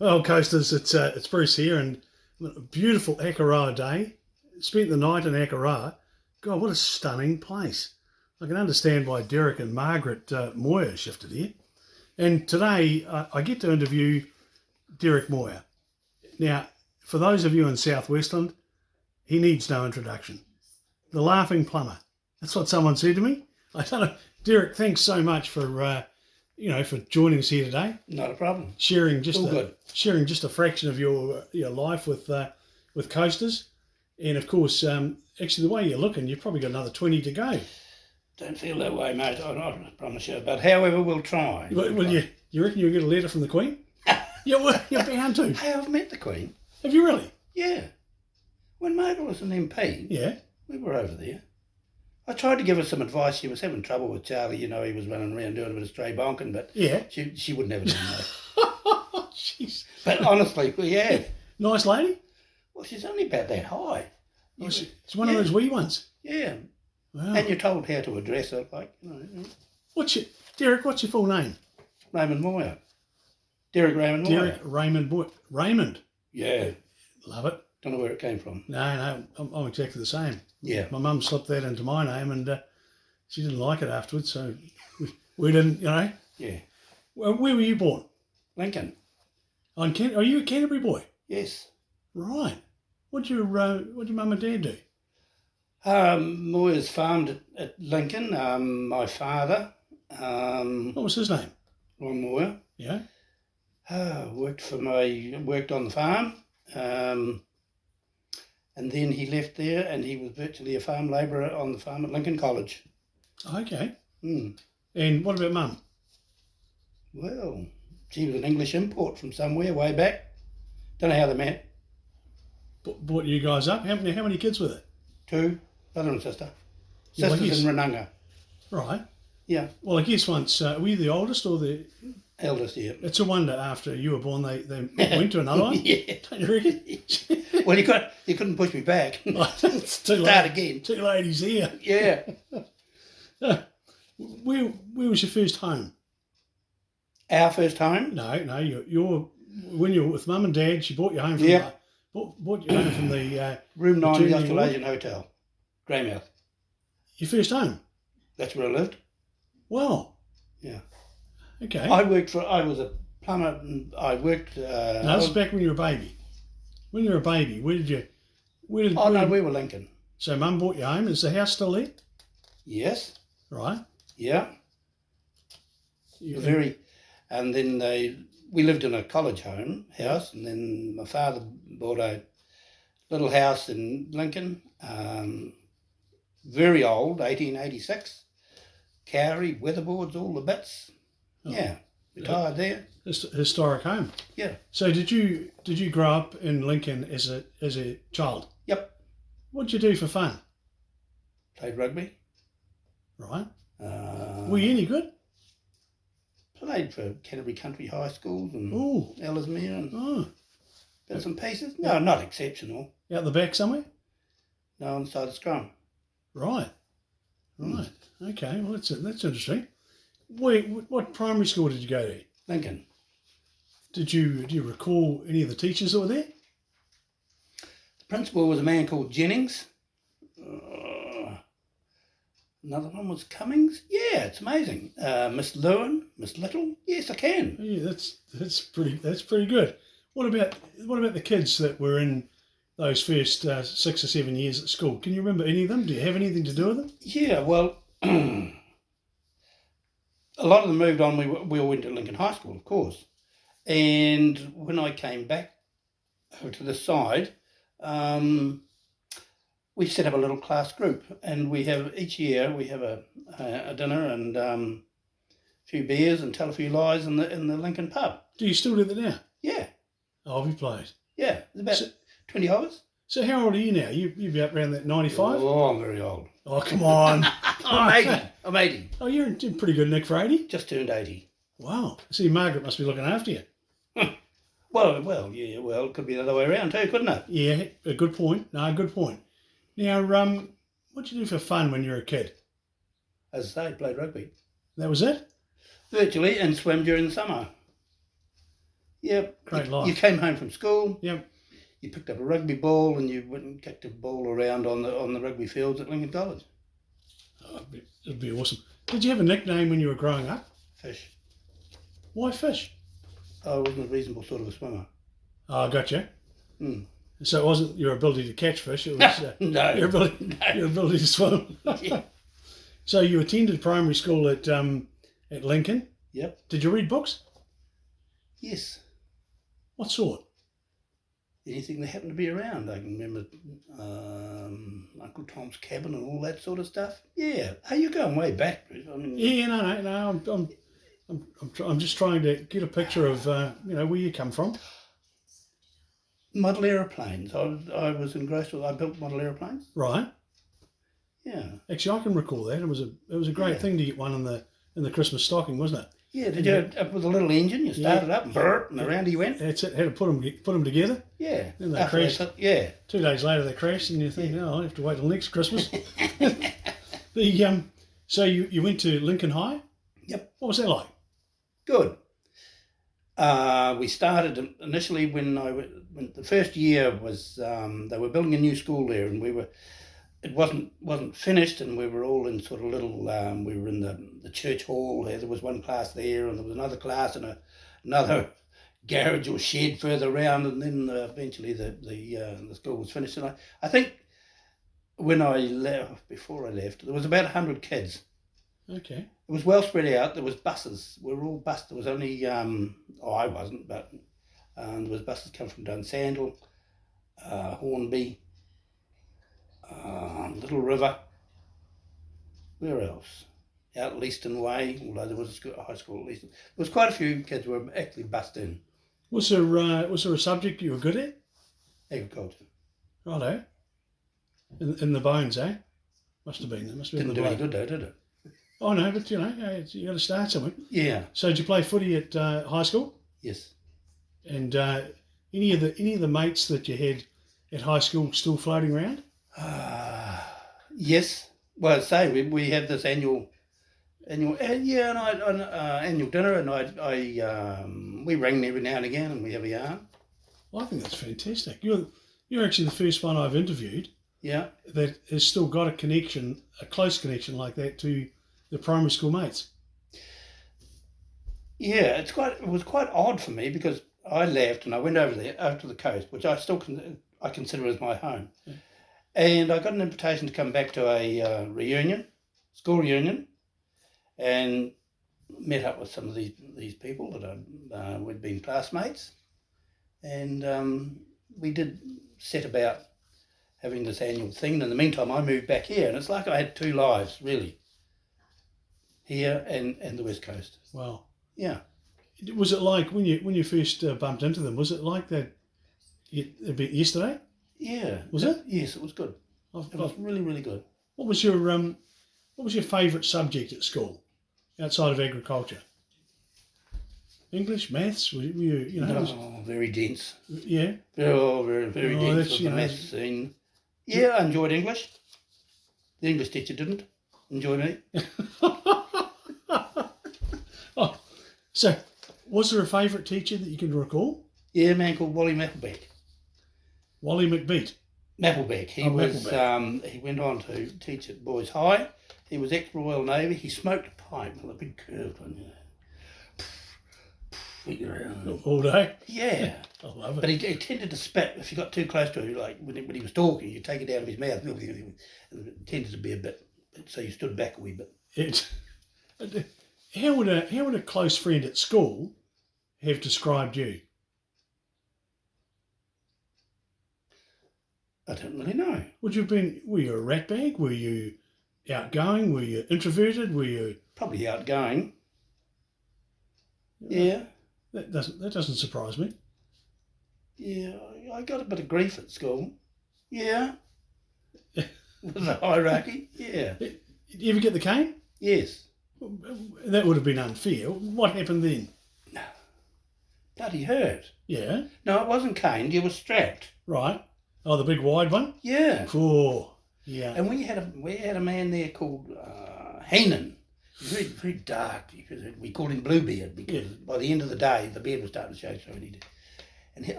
Well, coasters, it's Bruce here, and a beautiful Akaraa day. Spent the night in Akaraa. God, what a stunning place! I can understand why Dereck and Margaret Moir shifted here. And today I get to interview Dereck Moir. Now, for those of you in South Westland, he needs no introduction. The laughing plumber. That's what someone said to me. I don't know. Dereck, thanks so much for for joining us here today. Not a problem. Sharing just a fraction of your life with coasters, and of course, actually the way you're looking, you've probably got another 20 to go. Don't feel that way, mate. I promise you. But however, we'll try. Well, you reckon you'll get a letter from the Queen? Yeah, well, you're bound to. Hey, I've met the Queen. Have you really? Yeah. When Margaret was an MP, Yeah. we were over there. I tried to give her some advice. She was having trouble with Charlie. You know, he was running around doing a bit of stray bonking, but Yeah. she would never do that. Jeez. But honestly, we have. Nice lady? Well, she's only about that high. Oh, it's one of those wee ones. Yeah. Wow. And you're told how to address her, like, Dereck, what's your full name? Raymond Moir. Dereck Raymond Moir. Dereck Raymond Moir. Raymond? Yeah. Love it. Don't know where it came from. No, I'm exactly the same. Yeah. My mum slipped that into my name, and she didn't like it afterwards, so we didn't, Yeah. Where were you born? Lincoln. Are you a Canterbury boy? Yes. Right. What'd your mum and dad do? Moyers farmed at Lincoln. My father, What was his name? Ron Moir, Yeah. worked on the farm, and then he left there, and he was virtually a farm labourer on the farm at Lincoln College. Okay. Mm. And what about mum? Well, she was an English import from somewhere way back. Don't know how they met. Brought you guys up? How many kids were there? 2, brother and sister. Yeah, well, Sisters in Ranunga. Right. Yeah. Well, I guess once were you the oldest or the? Eldest, yeah. It's a wonder after you were born they went to another one. Yeah. Don't you reckon? Well, you couldn't push me back. It's too late. Start again. Two ladies here. Yeah. Where was your first home? Our first home? No. Your when you were with mum and dad, she brought you home from brought you home from the Room 9, the maternity Australasian Hotel, Greymouth. your first home. That's where I lived. Wow. Yeah. Okay. I was a plumber. And I worked. No, this is back when you were a baby. When you were a baby, where did we were Lincoln. So mum brought you home. Is the house still there? Yes. Right. Yeah. And then we lived in a college house, and then my father bought a little house in Lincoln, very old, 1886, Cowrie, weatherboards, all the bits. Oh. Yeah, retired there. Historic home. Yeah. So did you grow up in Lincoln as a child? Yep. What'd you do for fun? Played rugby. Right. Were you any good? Played for Canterbury Country High Schools and Ellesmere and bits and pieces. No, not exceptional. Out the back somewhere? No, on the side of scrum. Right. Okay. Well, that's interesting. What primary school did you go to? Lincoln. Do you recall any of the teachers that were there? The principal was a man called Jennings. Another one was Cummings. Yeah, it's amazing. Miss Lewin, Miss Little. Yes, I can. Yeah, that's pretty good. What about the kids that were in those first 6 or 7 years at school? Can you remember any of them? Do you have anything to do with them? Yeah, well, a lot of them moved on. We all went to Lincoln High School, of course. And when I came back over to this side, we set up a little class group, and each year we have a dinner and a few beers and tell a few lies in the Lincoln pub. Do you still do that now? Yeah. Oh, have you played? Yeah, it's about 20 hours. So how old are you now? You'd be up around that 95? Oh, I'm very old. Oh, come on. I'm 80. Oh, you're in pretty good nick for 80? Just turned 80. Wow. See, Margaret must be looking after you. Well, yeah, it could be the other way around too, couldn't it? Yeah, a good point. No, good point. Now, what'd you do for fun when you were a kid? As I say, played rugby. That was it? Virtually, and swim during the summer. Yep. Great You life. came home from school. Yep. You picked up a rugby ball and you went and kicked a ball around on the rugby fields at Lincoln College. Oh, it'd be awesome. Did you have a nickname when you were growing up? Fish. Why fish? I wasn't a reasonable sort of a swimmer. Oh, I got you. Hmm. So it wasn't your ability to catch fish, it was No. your ability to swim. Yeah. So you attended primary school at Lincoln. Yep. Did you read books? Yes. What sort? Anything that happened to be around. I can remember Uncle Tom's Cabin and all that sort of stuff. Yeah. Hey, you're going way back, Bruce. I mean, Yeah, no. I'm just trying to get a picture of where you come from. model aeroplanes. I was engrossed with. I built model aeroplanes. Right. Yeah. Actually, I can recall that. It was a great thing to get one in the Christmas stocking, wasn't it? Yeah. Did you up with a little engine? You started up and burp, and around you went. That's it. Had to put them together. Yeah. Then they crashed. 2 days later they crashed, and you think, oh, I'll have to wait till next Christmas. So you went to Lincoln High. Yep. What was that like? Good. We started initially when the first year was they were building a new school there, and it wasn't finished, and we were all in sort of little we were in the church hall there. There was one class there, and there was another class in another garage or shed further around, and then eventually the school was finished. And I think when I left, before I left, there was about 100 kids. Okay. It was well spread out. There was buses. We were all bused. There was only, I wasn't, but there was buses come from Dunsandel, Hornby, Little River. Where else? Out Leaston Way, although there was a high school at Leaston. There was quite a few kids who were actually bused in. Was there a subject you were good at? Agriculture. Righto. In the bones, eh? Must have been. It must have been Didn't the do any blood. good though, did it? Oh no, but you got to start somewhere. Yeah. So did you play footy at high school? Yes. And any of the mates that you had at high school still floating around? Yes. Well, say we have this annual annual dinner, and we ring every now and again, and we have a yarn. Well, I think that's fantastic. You're actually the first one I've interviewed Yeah. that has still got a close connection like that to the primary school mates. Yeah, it was quite odd for me because I left and I went over to the coast, which I consider as my home, and I got an invitation to come back to a school reunion, and met up with some of these people that we'd been classmates, and we did set about having this annual thing. And in the meantime, I moved back here, and it's like I had two lives really, here and the West Coast. Wow. Yeah. Was it like when you first bumped into them? Was it like that a bit yesterday? Yeah. Was it? Yes, it was good. It was really, really good. What was your favourite subject at school outside of agriculture? English, maths? Were you No, very dense. Yeah. Very, very dense with the maths scene. Yeah, I enjoyed English. The English teacher didn't enjoy me. Oh, so was there a favourite teacher that you can recall? Yeah, a man called Wally Mapplebeck. Wally McBeat. Mapplebeck. He he went on to teach at Boys High. He was ex-Royal Navy. He smoked a pipe with a big curved one. All day? Yeah. I love it. But he tended to spit if you got too close to him, like when he was talking, you take it out of his mouth. It tended to be a bit, so you stood back a wee bit. How would a close friend at school have described you? I don't really know. Were you a rat bag? Were you outgoing? Were you introverted? Were you probably outgoing? Yeah. That doesn't surprise me. Yeah, I got a bit of grief at school. Yeah. With the hierarchy. Yeah. Did you ever get the cane? Yes. That would have been unfair. What happened then? Bloody hurt. Yeah. No, it wasn't caned. You were strapped. Right. Oh, the big wide one? Yeah. Oh, yeah. And we had a man there called Heenan. Very, very dark. We called him Bluebeard because by the end of the day, the beard was starting to show through, and he did.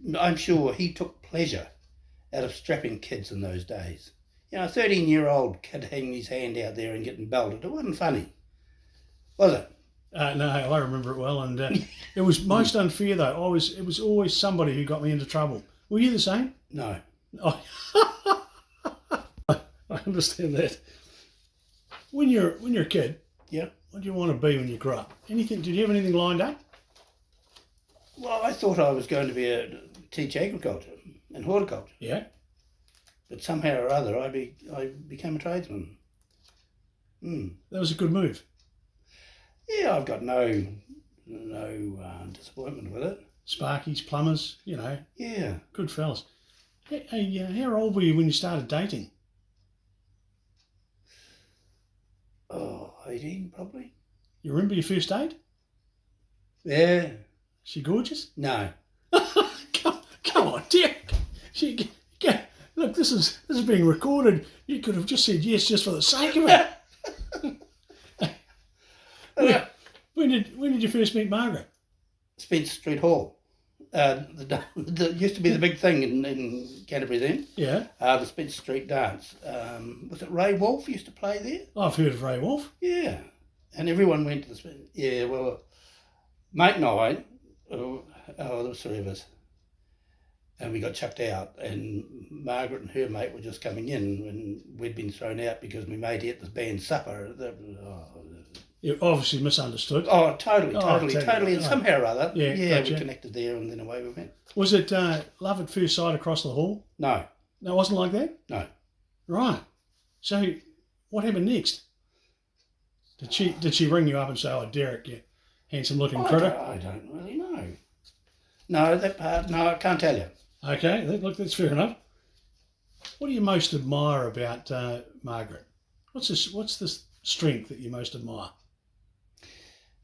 And I'm sure he took pleasure out of strapping kids in those days. You know, a 13-year-old kid hanging his hand out there and getting belted. It wasn't funny, was it? No, I remember it well, and it was most unfair though. It was always somebody who got me into trouble. Were you the same? No. Oh, I understand that. When you're a kid, Yeah. what do you want to be when you grow up? Anything? Did you have anything lined up? Well, I thought I was going to teach agriculture and horticulture. Yeah. But somehow or other, I became a tradesman. That was a good move. Yeah, I've got no disappointment with it. Sparkies, plumbers, you know. Yeah. Good fellas. Hey, how old were you when you started dating? Oh, 18 probably. You remember your first date? Yeah. She gorgeous? No. Come on, Dick. Look, this is being recorded. You could have just said yes just for the sake of it. When did you first meet Margaret? Spencer Street Hall. The used to be the big thing in Canterbury then. Yeah. The Spencer Street Dance. Was it Ray Wolf used to play there? I've heard of Ray Wolf. Yeah. And everyone went to the Spencer. Yeah, well, mate and I, there was three of us, and we got chucked out, and Margaret and her mate were just coming in when we'd been thrown out because my mate ate the band supper. You obviously misunderstood. Oh, totally. And Oh. somehow or other, Gotcha. we connected there, and then away we went. Was it love at first sight across the hall? No. No, it wasn't like that? No. Right. So what happened next? Did she ring you up and say, "Oh, Dereck, you handsome looking critter"? I don't really know. No, that part, no, I can't tell you. Okay, look, that's fair enough. What do you most admire about Margaret? What's the strength that you most admire?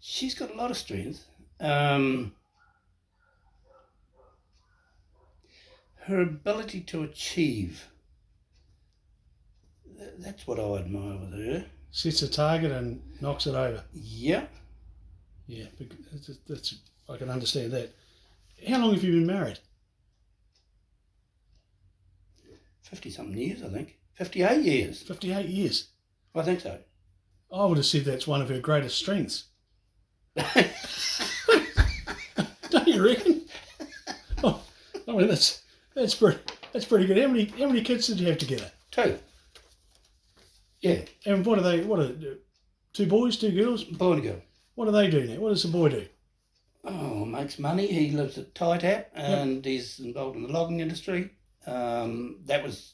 She's got a lot of strength. Her ability to achieve, that's what I admire with her. Sets a target and knocks it over. Yeah. Yeah, that's I can understand that. How long have you been married? 50-something years, I think. 58 years. 58 years. I think so. I would have said that's one of her greatest strengths. Don't you reckon? Oh, I mean that's pretty good. How many kids did you have together? 2. Yeah. And what are 2 boys, 2 girls? Boy and girl. What do they do now? What does the boy do? Oh, makes money. He lives at Tap and he's involved in the logging industry. That was,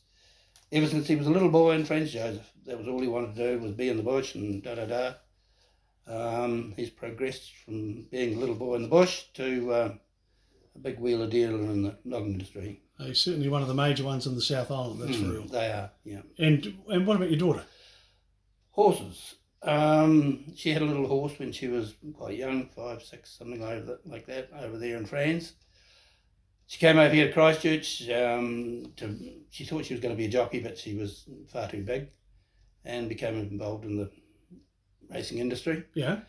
ever since he was a little boy in Franz Joseph, that was all he wanted to do, was be in the bush and da-da-da. He's progressed from being a little boy in the bush to a big wheeler dealer in the logging industry. He's certainly one of the major ones in the South Island, that's for real. They are, yeah. And what about your daughter? Horses. She had a little horse when she was quite young, 5, 6, something like that, over there in France. She came over here to Christchurch. She thought she was going to be a jockey, but she was far too big, and became involved in the racing industry. Yeah.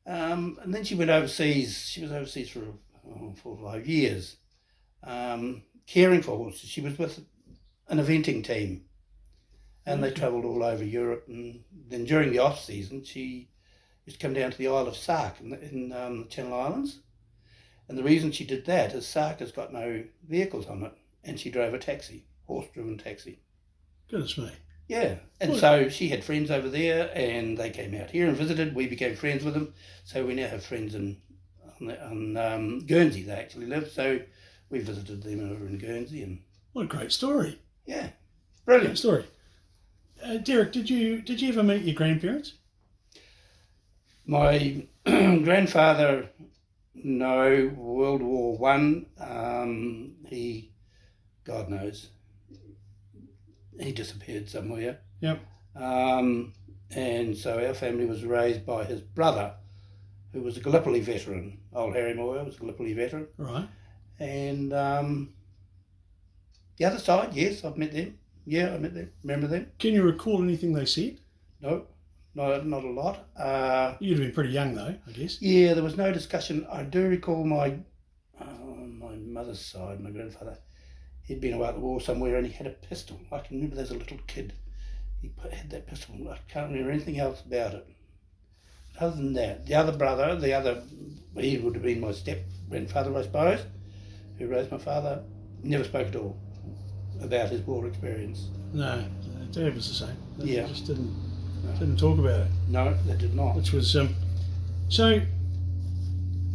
And then she went overseas. She was overseas for 4 or 5 years, caring for horses. She was with an eventing team, and they travelled all over Europe. And then during the off season, she used to come down to the Isle of Sark in the Channel Islands. And the reason she did that is Sark has got no vehicles on it, and she drove a taxi, horse-driven taxi. Goodness me. Yeah, and so she had friends over there, and they came out here and visited. We became friends with them, so we now have friends on Guernsey. They actually live, so we visited them over in Guernsey. And what a great story. Yeah, brilliant Great story. Dereck, did you ever meet your grandparents? My grandfather, no, World War One. He, God knows, he disappeared somewhere. Yep. And so our family was raised by his brother, who was a Gallipoli veteran. Old Harry Moir was a Gallipoli veteran. Right. And the other side, yes, I've met them. Yeah, I met them. Remember them? Can you recall anything they said? No. not a lot. You'd have been pretty young though, I guess. Yeah, there was no discussion. I do recall my mother's side, my grandfather, he'd been away at the war somewhere and he had a pistol. I can remember as a little kid, had that pistol. I can't remember anything else about it. Other than that, the other brother, he would have been my step-grandfather, I suppose, who raised my father, never spoke at all about his war experience. No, Dad was the same. Yeah. They just didn't talk about it. No, they did not. Which was so.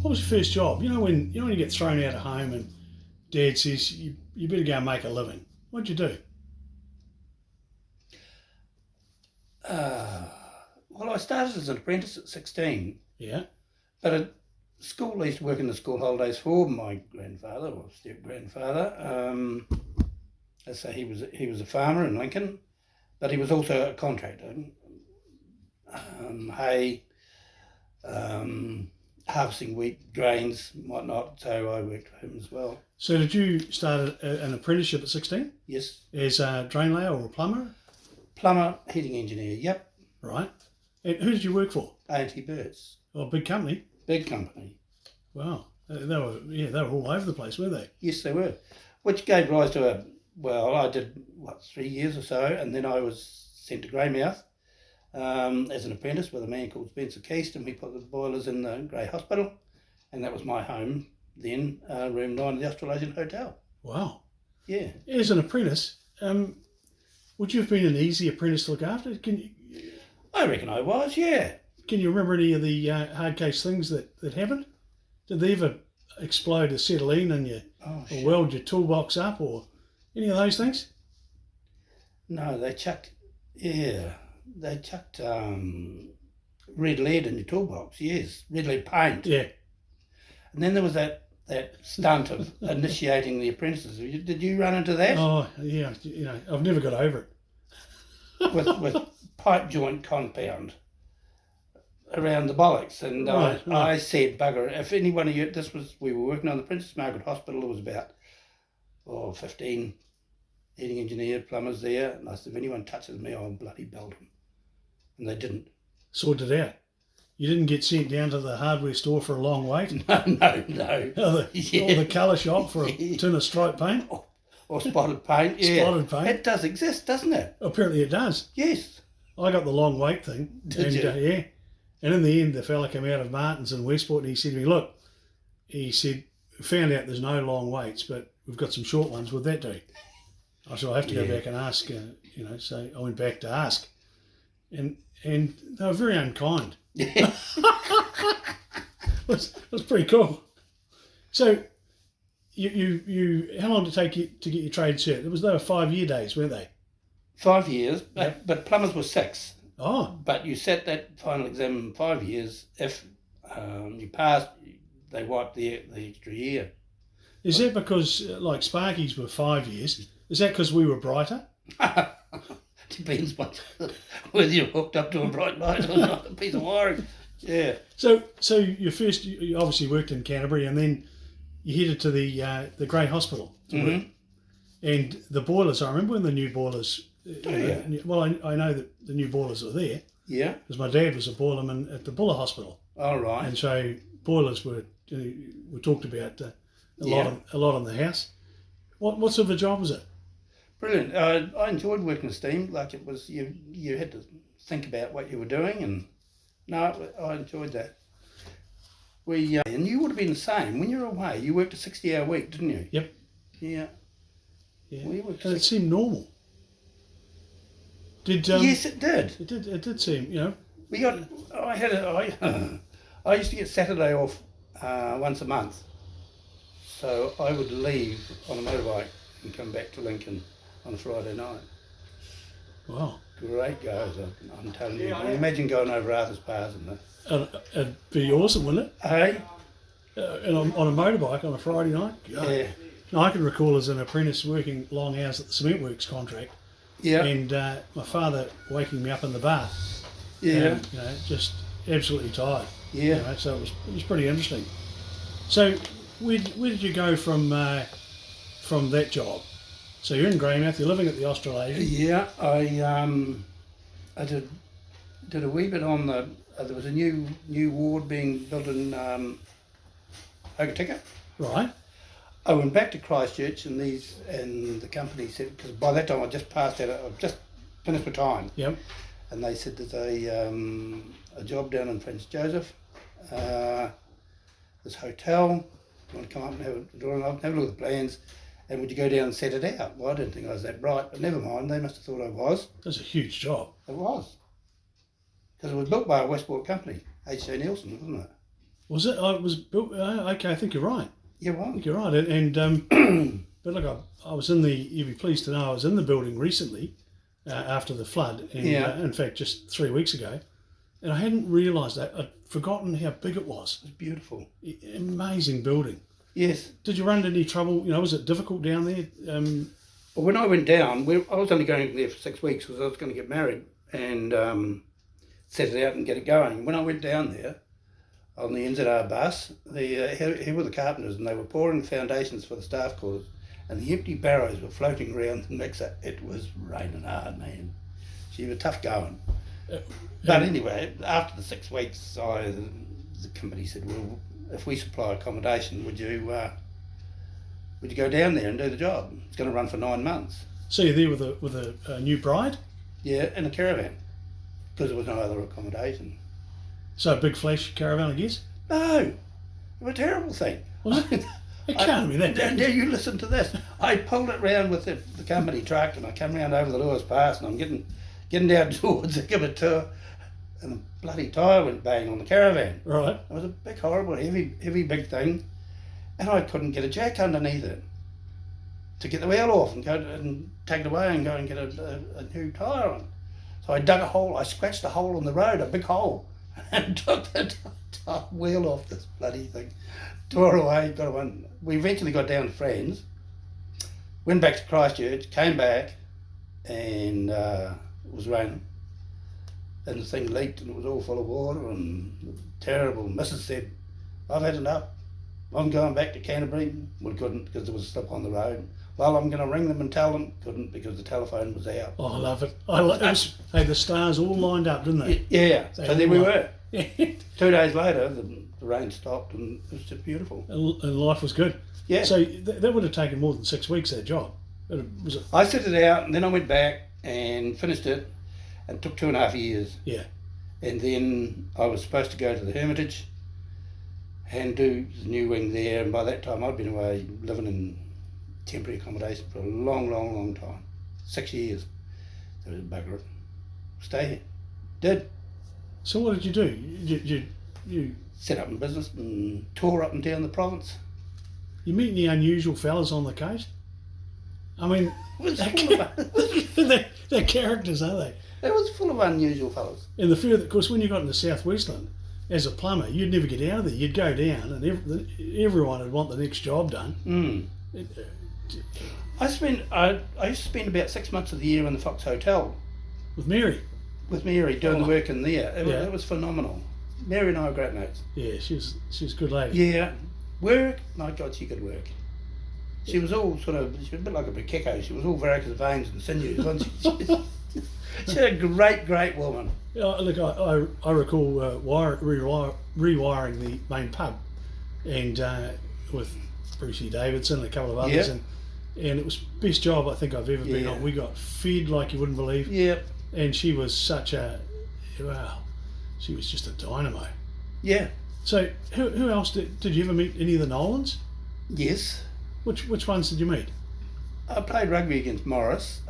What was your first job? You know when you get thrown out of home and Dad says you better go and make a living. What'd you do? Well, I started as an apprentice at 16. Yeah. But at school, I used to work in the school holidays for my grandfather or step-grandfather. Let's say he was a farmer in Lincoln, but he was also a contractor. Hay, harvesting wheat, grains, whatnot. So I worked for him as well. So did you start an apprenticeship at 16? Yes. As a drain layer or a plumber? Plumber, heating engineer. Yep. Right. And who did you work for? A&T Birds. Oh, big company. Big company. Wow. They were all over the place, weren't they? Yes, they were. Which gave rise to I did, 3 years or so, and then I was sent to Greymouth as an apprentice with a man called Spencer Keast, and we put the boilers in the Grey Hospital, and that was my home then, room 9 of the Australasian Hotel. Wow. Yeah. As an apprentice, would you have been an easy apprentice to look after? I reckon I was, yeah. Can you remember any of the hard case things that happened? Did they ever explode acetylene in you, or weld your toolbox up, or any of those things? No, they chucked red lead in your toolbox, yes, red lead paint. Yeah. And then there was that stunt of initiating the apprentices. Did you run into that? Oh, yeah, I've never got over it. with pipe joint compound around the bollocks, and Right. I said, bugger, if any one of you, we were working on the Princess Margaret Hospital, there was about 15 heating engineer, plumbers there, and I said, if anyone touches me, I'll bloody belt them. And they didn't. Sorted out. You didn't get sent down to the hardware store for a long wait? No. Or the colour shop for a tin of striped paint? Or spotted paint, yeah. Spotted paint. It does exist, doesn't it? Apparently it does. Yes. I got the long wait thing. Did you? Yeah. And in the end, the fella came out of Martins in Westport and he said to me, look, he said, found out there's no long waits, but we've got some short ones. Would that do? I said, I have to go back and ask, so I went back to ask. And they were very unkind. It was pretty cool. So you how long did it take you to get your trade cert? They were 5-year days, weren't they? 5 years, but plumbers were 6. Oh. But you sat that final exam in 5 years. If you passed, they wiped the extra year. Is that because, like, Sparkies were 5 years? Is that because we were brighter? Depends whether you're hooked up to a bright light or not, a piece of wiring. Yeah. So you obviously worked in Canterbury, and then you headed to the Grey Hospital to work. And the boilers, I remember when the new boilers. Well, I know that the new boilers are there. Yeah. Because my dad was a boilerman at the Buller Hospital. All right. And so boilers were talked about a lot in the house. What sort of a job was it? Brilliant. I enjoyed working with steam. Like, it was, you had to think about what you were doing, and no, I enjoyed that. And you would have been the same when you were away. You worked a 60-hour week, didn't you? Yep. Yeah. And it seemed normal. Yes, it did. It did seem, I used to get Saturday off once a month, so I would leave on a motorbike and come back to Lincoln on a Friday night. Wow. Great goes, I'm telling you. Imagine going over Arthur's Pass and that. It'd be awesome, wouldn't it? Hey? And on a motorbike on a Friday night? God. Yeah. Now, I can recall as an apprentice working long hours at the Cement Works contract. Yeah. And my father waking me up in the bath. Yeah. And, just absolutely tired. Yeah. So it was pretty interesting. So where did you go from that job? So you're in Greymouth, you're living at the Australasian. Yeah, I did did a wee bit on the. There was a new ward being built in Hokitika. Right. I went back to Christchurch, and the company said, because by that time I just passed out, I just finished my time. Yep. And they said there's a job down in Prince Joseph, this hotel. You want to come up and have a look at the plans, and would you go down and set it out? Well, I didn't think I was that bright, but never mind. They must have thought I was. That's a huge job. It was, because it was built by a Westport company, H.J. Nielsen, wasn't it? Was it? It was built. Okay, I think you're right. Yeah, I well. think you're right. And but look, I was in the. You'd be pleased to know I was in the building recently after the flood, and in fact, just 3 weeks ago, and I hadn't realised that. I'd forgotten how big it was. It was beautiful. Amazing building. Yes. Did you run into any trouble? Was it difficult down there? Well, when I went down, I was only going there for 6 weeks because I was going to get married and set it out and get it going. When I went down there on the NZR bus, here were the carpenters, and they were pouring foundations for the staff quarters, and the empty barrows were floating around the mixer. It was raining hard, man. She was tough going. But anyway, after the 6 weeks, the company said, well, if we supply accommodation, would you go down there and do the job? It's going to run for 9 months. So you're there with a new bride? Yeah, in a caravan, because there was no other accommodation. So a big flash caravan, I guess? No, it was a terrible thing. Was it? It can't be that bad. Now you listen to this. I pulled it round with the company truck, and I come round over the Lewis Pass, and I'm getting down towards the give a tour, and the bloody tyre went bang on the caravan. Right. It was a big, horrible, heavy big thing, and I couldn't get a jack underneath it to get the wheel off and go and take it away and go and get a new tyre on. So I dug a hole. I scratched a hole in the road, a big hole, and took the wheel off this bloody thing. Tore away, got one. We eventually got down to Friends, went back to Christchurch, came back, and it was raining. And the thing leaked, and it was all full of water and terrible. Mrs. said, I've had enough. I'm going back to Canterbury. We couldn't because there was a slip on the road. Well, I'm going to ring them and tell them. Couldn't because the telephone was out. Oh, I love it. Hey, the stars all lined up, didn't they? Yeah, so there we were. Yeah. 2 days later, the rain stopped, and it was just beautiful. And life was good. Yeah. So that would have taken more than 6 weeks, that job. Was it? I set it out, and then I went back and finished it, and it took 2.5 years. Yeah. And then I was supposed to go to the Hermitage and do the new wing there, and by that time I'd been away living in temporary accommodation for a long time. 6 years. So it was bugger it. Stay here. Did. So what did you do? You Set up in business and tour up and down the province. you meet any unusual fellas on the coast? I mean, It was full of, they're characters, aren't they? it was full of unusual fellas. And the fear that, of course, when you got into South Westland, as a plumber, you'd never get out of there. You'd go down, and everyone would want the next job done. Mm. I used to spend about 6 months of the year in the Fox Hotel With Mary. with Mary doing the work in there. Yeah. It was phenomenal. Mary and I were great mates. Yeah, she was a good lady. Yeah, work. My God, she could work. She was all she was a bit like a Bikeko. She was all varicose veins and sinews, wasn't she? She's a great woman. Yeah, look, I recall rewiring the main pub, and with Brucey Davidson and a couple of others, Yep. and it was best job I think I've ever been Yeah. on. We got fed like you wouldn't believe, Yeah, and she was she was just a dynamo. yeah, So who else did you ever meet? Any of the Nolans? yes. Which ones did you meet? I played rugby against Morris.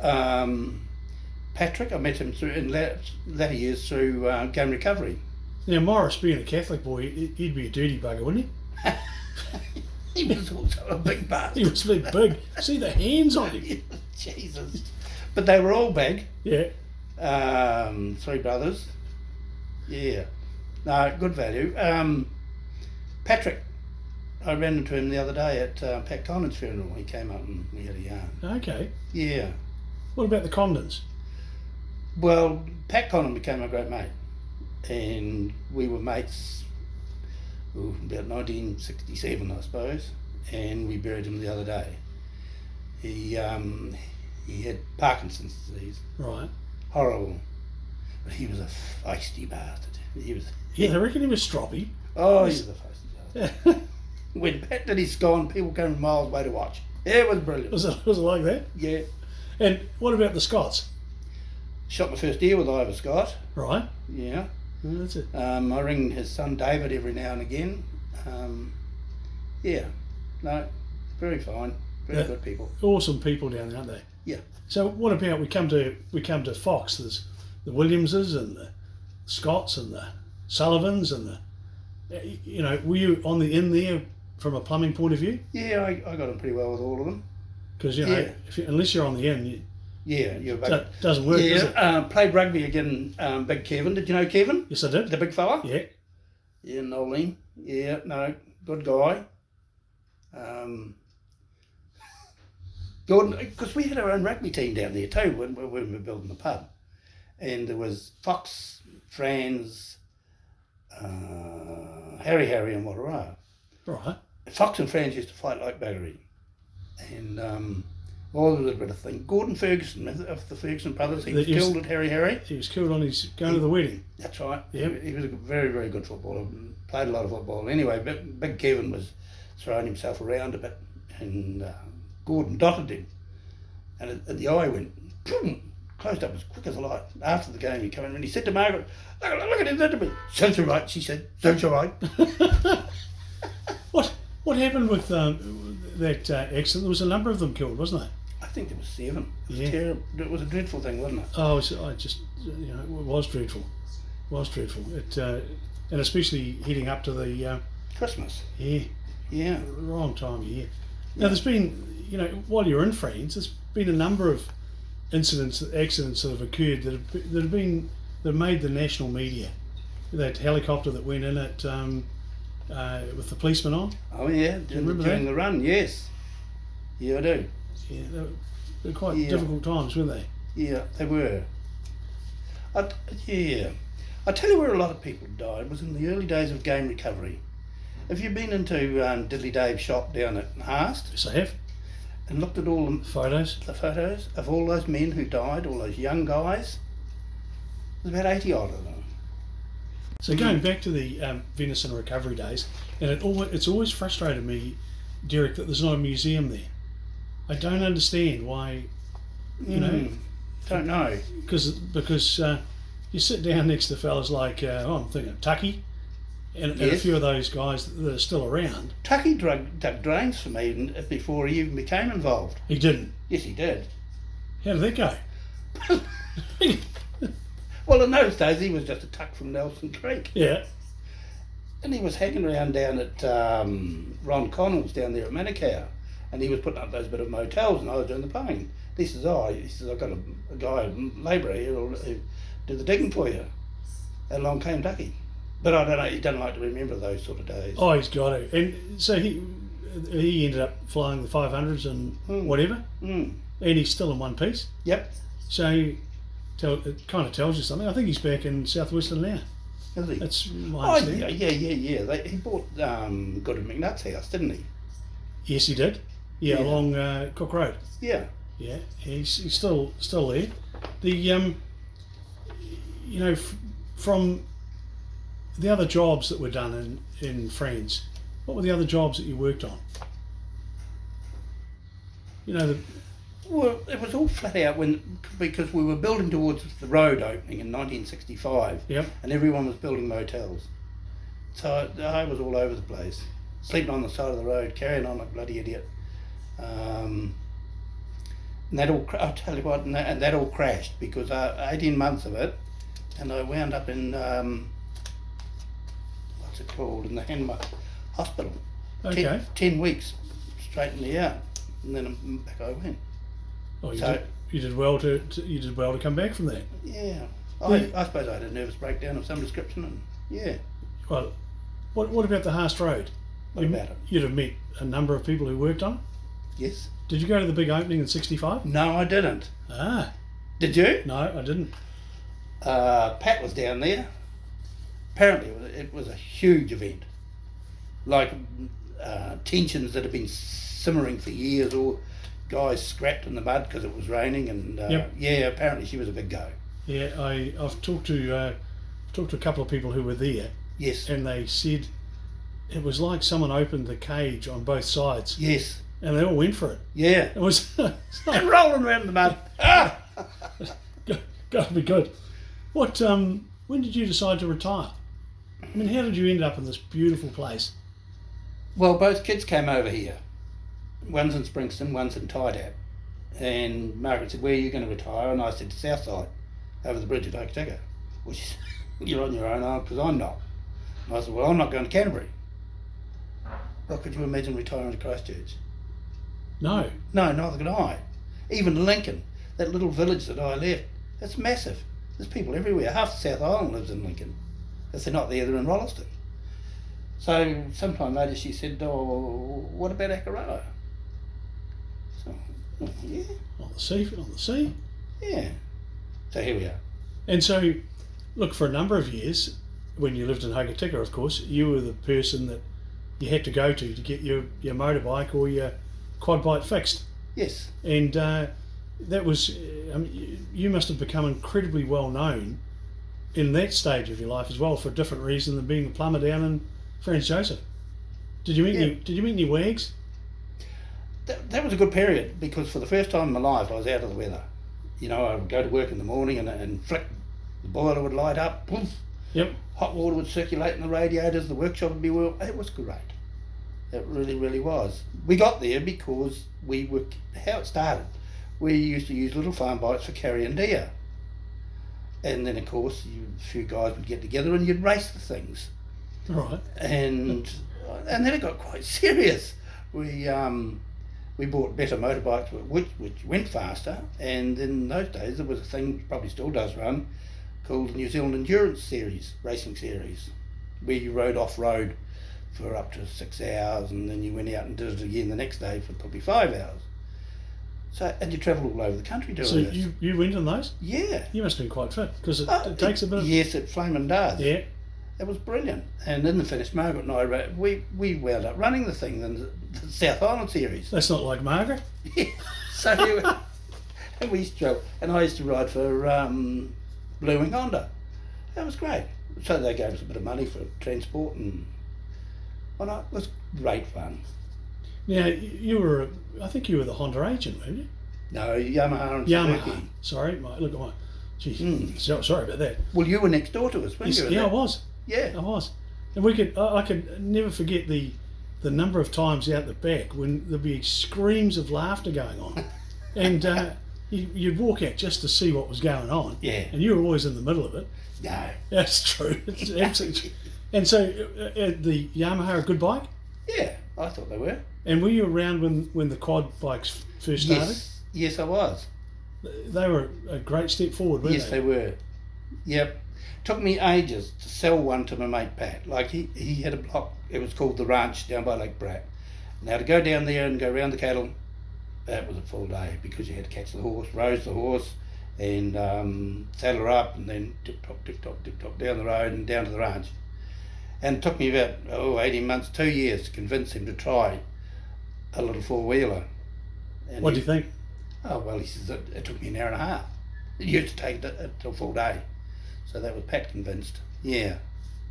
Patrick, I met him in latter years through game recovery. Now Morris, being a Catholic boy, he'd be a dirty bugger, wouldn't he? He was also a big bastard. He was big. See the hands on him. Jesus. But they were all big. Yeah. 3 brothers. Yeah. No, good value. Patrick, I ran into him the other day at Pat Condon's funeral. He came up and we had a yarn. Okay. Yeah. What about the Condons? Well, Pat Condon became a great mate. And we were mates about 1967, I suppose. And we buried him the other day. He had Parkinson's disease. Right. Horrible. But he was a feisty bastard. He was. Yeah, I reckon he was stroppy. Oh, he was a feisty bastard. When Pat did his score, people came miles away to watch. It was brilliant. Was it like that? Yeah. And what about the Scots? Shot my first deer with Ivor Scott. Right. Yeah. Oh, that's it. I ring his son David every now and again. Yeah. No, very fine. Very good people. Awesome people down there, aren't they? Yeah. So what about we come to Fox? There's the Williamses and the Scotts and the Sullivans and the, were you on the in there from a plumbing point of view? Yeah, I got on pretty well with all of them. Because unless you're on the in, that doesn't work, does it? Played rugby again. Big Kevin. Did you know Kevin? Yes, I did. The big fella. Yeah. Yeah, Nolan. Yeah, no, good guy. Gordon, because we had our own rugby team down there too when we were building the pub, and there was Fox, Franz, Harry, and Watara. Right. Fox and Franz used to fight like buggery, and all a little bit of thing. Gordon Ferguson of the Ferguson brothers, he was killed at Harry. He was killed on his going to the wedding. That's right. Yeah. He was a very, very good footballer. Played a lot of football. Anyway, Big Kevin was throwing himself around a bit, and Gordon dotted him, and the eye went boom, closed up as quick as a light. After the game, he came in and he said to Margaret, "Look at him, said to me, sounds all right." She said, "Sounds all right." What happened with that accident? There was a number of them killed, wasn't there? I think there was 7. It was Yeah. terrible. It was a dreadful thing, wasn't it? Oh, it was dreadful. It was dreadful. And especially heading up to the Christmas. Yeah, wrong time of year. Now there's been, while you're in France, there's been a number of accidents that have occurred that have made the national media. That helicopter that went in it with the policeman on. Oh yeah, during the run, yes. Yeah, I do. Yeah, they were quite difficult times, weren't they? Yeah, they were. I tell you where a lot of people died was in the early days of game recovery. Have you been into Diddley Dave's shop down at Haast? Yes, I have. And looked at all the photos of all those men who died, all those young guys? There's about 80 odd of them. So going back to the venison recovery days, and it's always frustrated me, Dereck, that there's not a museum there. I don't understand why, Don't know. Because you sit down next to fellas like, I'm thinking Tucky, and a few of those guys that are still around. Tucky dug drains for me before he even became involved. He didn't? Yes, he did. How did that go? Well, in those days, he was just a tuck from Nelson Creek. Yeah. And he was hanging around down at Ron Connell's down there at Manukau, and he was putting up those bit of motels, and I was doing the plumbing. He says, I've got a guy, a labourer here who'll do the digging for you. And along came Tucky. But I don't know, he doesn't like to remember those sort of days. Oh, he's got to. And so he ended up flying the 500s and whatever, and he's still in one piece. Yep. So it kind of tells you something. I think he's back in Southwestern now. Is he? That's my understanding. Yeah. He bought Goodham McNutt's house, didn't he? Yes, he did. Yeah, along Cook Road. Yeah. Yeah, he's still there. The from the other jobs that were done in France, what were the other jobs that you worked on? Well, it was all flat out because we were building towards the road opening in 1965. Yep. And everyone was building motels. So I was all over the place, sleeping on the side of the road, carrying on like a bloody idiot. And that all, I'll tell you what, and that all crashed because 18 months of it, and I wound up in, what's it called, in the Hanma Hospital. Okay. 10 weeks straight in the out, and then back I went. Oh, you did well to come back from that. Yeah. I suppose I had a nervous breakdown of some description, and yeah. Well, what about the Haast Road? What about it? You'd have met a number of people who worked on it. Yes. Did you go to the big opening in '65? No, I didn't. Ah. Did you? No, I didn't. Pat was down there. Apparently it was a huge event. Like tensions that had been simmering for years, or guys scrapped in the mud because it was raining, and Yep. yeah, apparently she was a big go. Yeah, I've talked to a couple of people who were there, Yes, and they said it was like someone opened the cage on both sides, yes, and they all went for it. yeah. It was And rolling around in the mud. Ah! got to be good. What? When did you decide to retire? I mean, how did you end up in this beautiful place? Well, both kids came over here. One's in Springston, one's in Tidap. And Margaret said, "Where are you going to retire?" And I said, "Southside, over the bridge at Otago." Well, she said, "You're on your own, because I'm not." And I said, "Well, I'm not going to Canterbury." Well, could you imagine retiring to Christchurch? No. No, neither could I. Even Lincoln, that little village that I left, it's massive. There's people everywhere. Half the South Island lives in Lincoln. If they're not there, they're in Rolleston. So sometime later she said, "Oh, what about Akaroa?" So, yeah, On the sea. yeah. So here we are. And so, look, for a number of years, when you lived in Hokitika, of course, you were the person that you had to go to get your motorbike or your quad bike fixed. Yes. And that was, I mean, you must have become incredibly well known in that stage of your life as well, for a different reason than being a plumber down in Franz Joseph. Did you meet any wags? That was a good period, because for the first time in my life I was out of the weather. You know, I would go to work in the morning and flick, the boiler would light up, poof, Yep. hot water would circulate in the radiators, the workshop would be well. It was great. It really, really was. We got there because how it started, we used to use little farm bikes for carrying deer. And then, of course, a few guys would get together and you'd race the things. All right. And then it got quite serious. We bought better motorbikes which went faster, and in those days there was a thing, probably still does run, called the New Zealand Endurance Series, racing series, where you rode off-road for up to 6 hours, and then you went out and did it again the next day for probably 5 hours. So, and you travelled all over the country doing So this. you went in those? Yeah. You must have been quite fit, because it takes a bit of... Yes, it flaming does. Yeah. It was brilliant. And in the finish, Margaret and I, we wound up running the thing in the South Island series. That's not like Margaret. Yeah. So and we used to, and I used to ride for Blue Wing Honda. That was great. So they gave us a bit of money for transport, and it was great fun. Now, I think you were the Honda agent, weren't you? No, Yamaha and Yamaha. Suzuki. Sorry, look at my... Geez, sorry about that. Well, you were next door to us, weren't you? Yeah, I was. Yeah. I was. And I could never forget the number of times out the back when there'd be screams of laughter going on. And you'd walk out just to see what was going on. Yeah. And you were always in the middle of it. No. That's true. It's absolutely true. And so the Yamaha a good bike? Yeah, I thought they were. And were you around when the quad bikes first started? Yes, I was. They were a great step forward, weren't they? Yes, they were. Yep. Took me ages to sell one to my mate Pat. Like he had a block, it was called The Ranch down by Lake Bratt. Now to go down there and go round the cattle, that was a full day, because you had to catch the horse, rose the horse, and saddle her up, and then tip-top down the road and down to the ranch. And it took me about 18 months, 2 years to convince him to try a little four-wheeler. And What do you think? Oh, well, he says it took me an hour and a half. It used to take a full day. So that was Pat convinced. Yeah.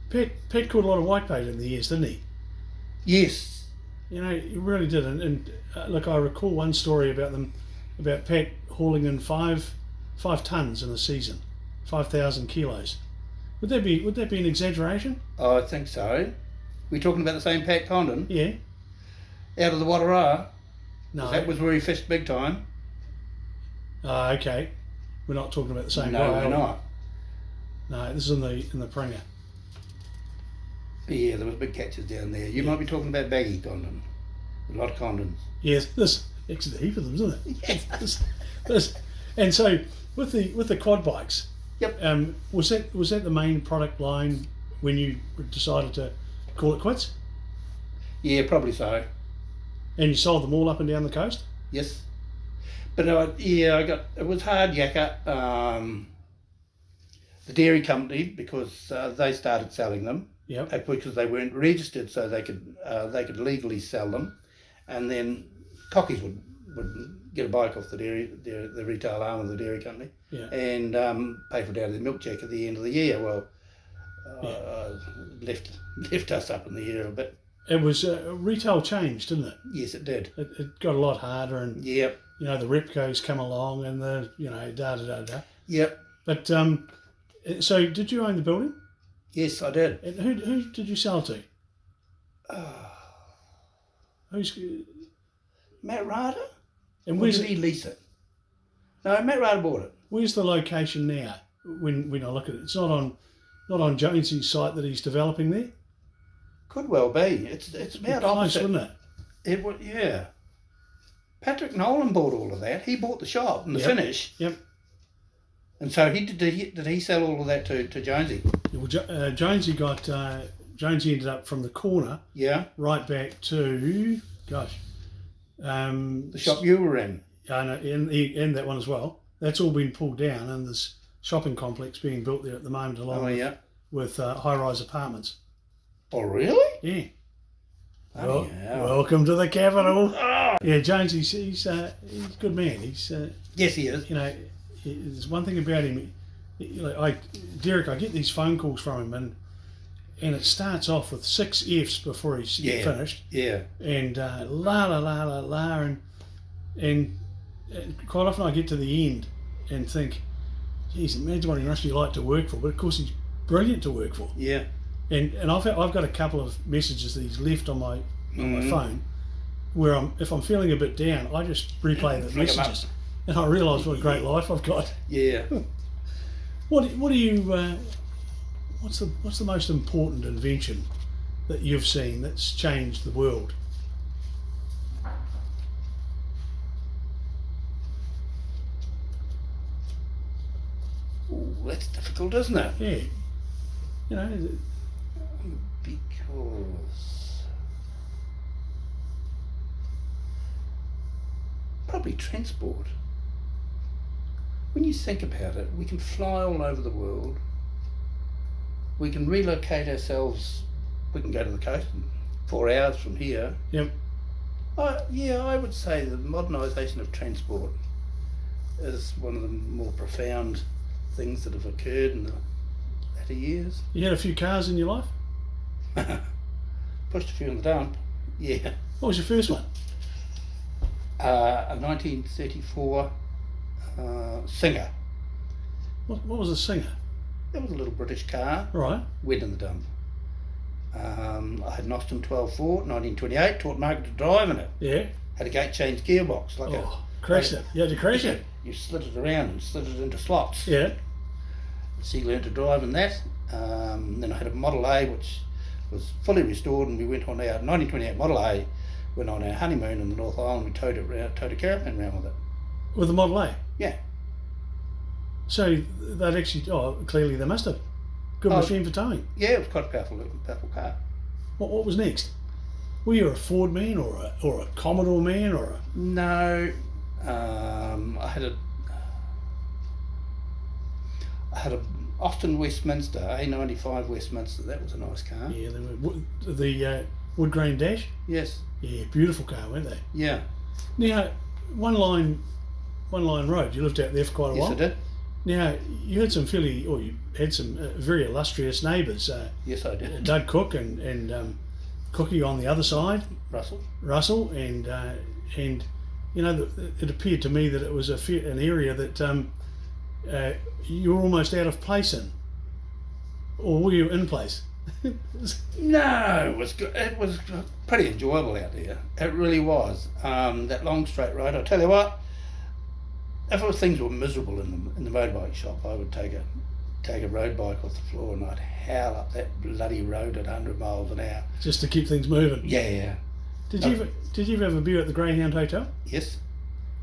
Pat caught a lot of whitebait in the years, didn't he? Yes. You know, he really did. And look, I recall one story about Pat hauling in five tons in a season, 5,000 kilos. Would that be an exaggeration? Oh, I think so. We're talking about the same Pat Condon? Yeah. Out of the Watara? No. That was where he fished big time? Okay. We're not talking about the same guy. No, we're not. No, this is in the Pringer. Yeah, there was big catches down there. You might be talking about baggy Condon. A lot of Condons. Yes, there's actually a heap of them, isn't it? Yeah. And so with the quad bikes, Yep. Was that the main product line when you decided to call it quits? Yeah, probably so. And you sold them all up and down the coast? Yes. But it was hard yakka. The dairy company, because they started selling them. Yep. Because they weren't registered, so they could legally sell them, and then cockies would get a bike off the retail arm of the dairy company, Yeah. and pay for it out of the milk check at the end of the year. Well, left us up in the air a bit. It was retail changed, didn't it? Yes, it did. It got a lot harder, and Yep. you know the Repcos come along, and the da da da da. Yep. But so did you own the building? Yes, I did. And who did you sell to? Who's Matt Ryder? and Or where's did he lease it? No, Matt Ryder bought it. where's the location now? When I look at it, it's not on Jonesy's site that he's developing there. Could well be. It's about Close, opposite. wouldn't it? It would, yeah. Patrick Nolan bought all of that. He bought the shop and the Yep. finish. Yep. And so did he sell all of that to Jonesy? Well, Jonesy ended up from the corner Yeah. right back to The shop you were in. I know, and that one as well. That's all been pulled down, and there's shopping complex being built there at the moment, along with high-rise apartments. Oh, really? Yeah. Bloody hell. Welcome to the capital. Yeah, Jones, he's a good man. He's Yes, he is. there's one thing about him. Dereck, I get these phone calls from him, and it starts off with 6 Fs before he's finished, Yeah. and la la la la la, and quite often I get to the end and think, geez, imagine what he must be like to work for. But of course, he's brilliant to work for. Yeah. And I've got a couple of messages that he's left on my phone, where if I'm feeling a bit down, I just replay the Flick 'em up. messages, and I realise what a great life I've got. Yeah. What do you what's the most important invention that you've seen that's changed the world? Ooh, that's difficult, isn't it? Yeah, Because probably transport. When you think about it, we can fly all over the world. We can relocate ourselves. We can go to the coast in 4 hours from here. Yep. I would say the modernisation of transport is one of the more profound things that have occurred in the latter years. You had a few cars in your life? Pushed a few in the dump. Yeah. What was your first one? A 1934 Singer. What was a Singer? It was a little British car. Right. Went in the dump. I had an Austin 12.4, 1928. Taught Margaret to drive in it. Yeah. Had a gate change gearbox. Crashed it. You had to crash it. You slid it around and slid it into slots. Yeah. She learned to drive in that. Then I had a Model A which was fully restored, and we went on our 1928 Model A. Went on our honeymoon in the North Island. We towed a caravan around with it. With the Model A? Yeah. So they'd actually, clearly they must have. Good machine for towing. Yeah, it was quite a powerful car. What was next? Were you a Ford man or a Commodore man or a... No, I had a Austin Westminster, A95 Westminster. That was a nice car. Yeah, they were the wood grain dash. Yes. Yeah, beautiful car, weren't they? Yeah. Now, one line road. You lived out there for quite a while. Yes, I did. Now you had some very illustrious neighbours. Yes, I did. Doug Cook and Cookie on the other side. Russell and it appeared to me that it was an area that you were almost out of place in, or were you in place? No, it was good. It was pretty enjoyable out there. It really was. That long straight road. I'll tell you what. If things were miserable in the motorbike shop, I would take a road bike off the floor and I'd howl up that bloody road at 100 miles an hour. Just to keep things moving. Yeah. Did you ever have a beer at the Greyhound Hotel? Yes.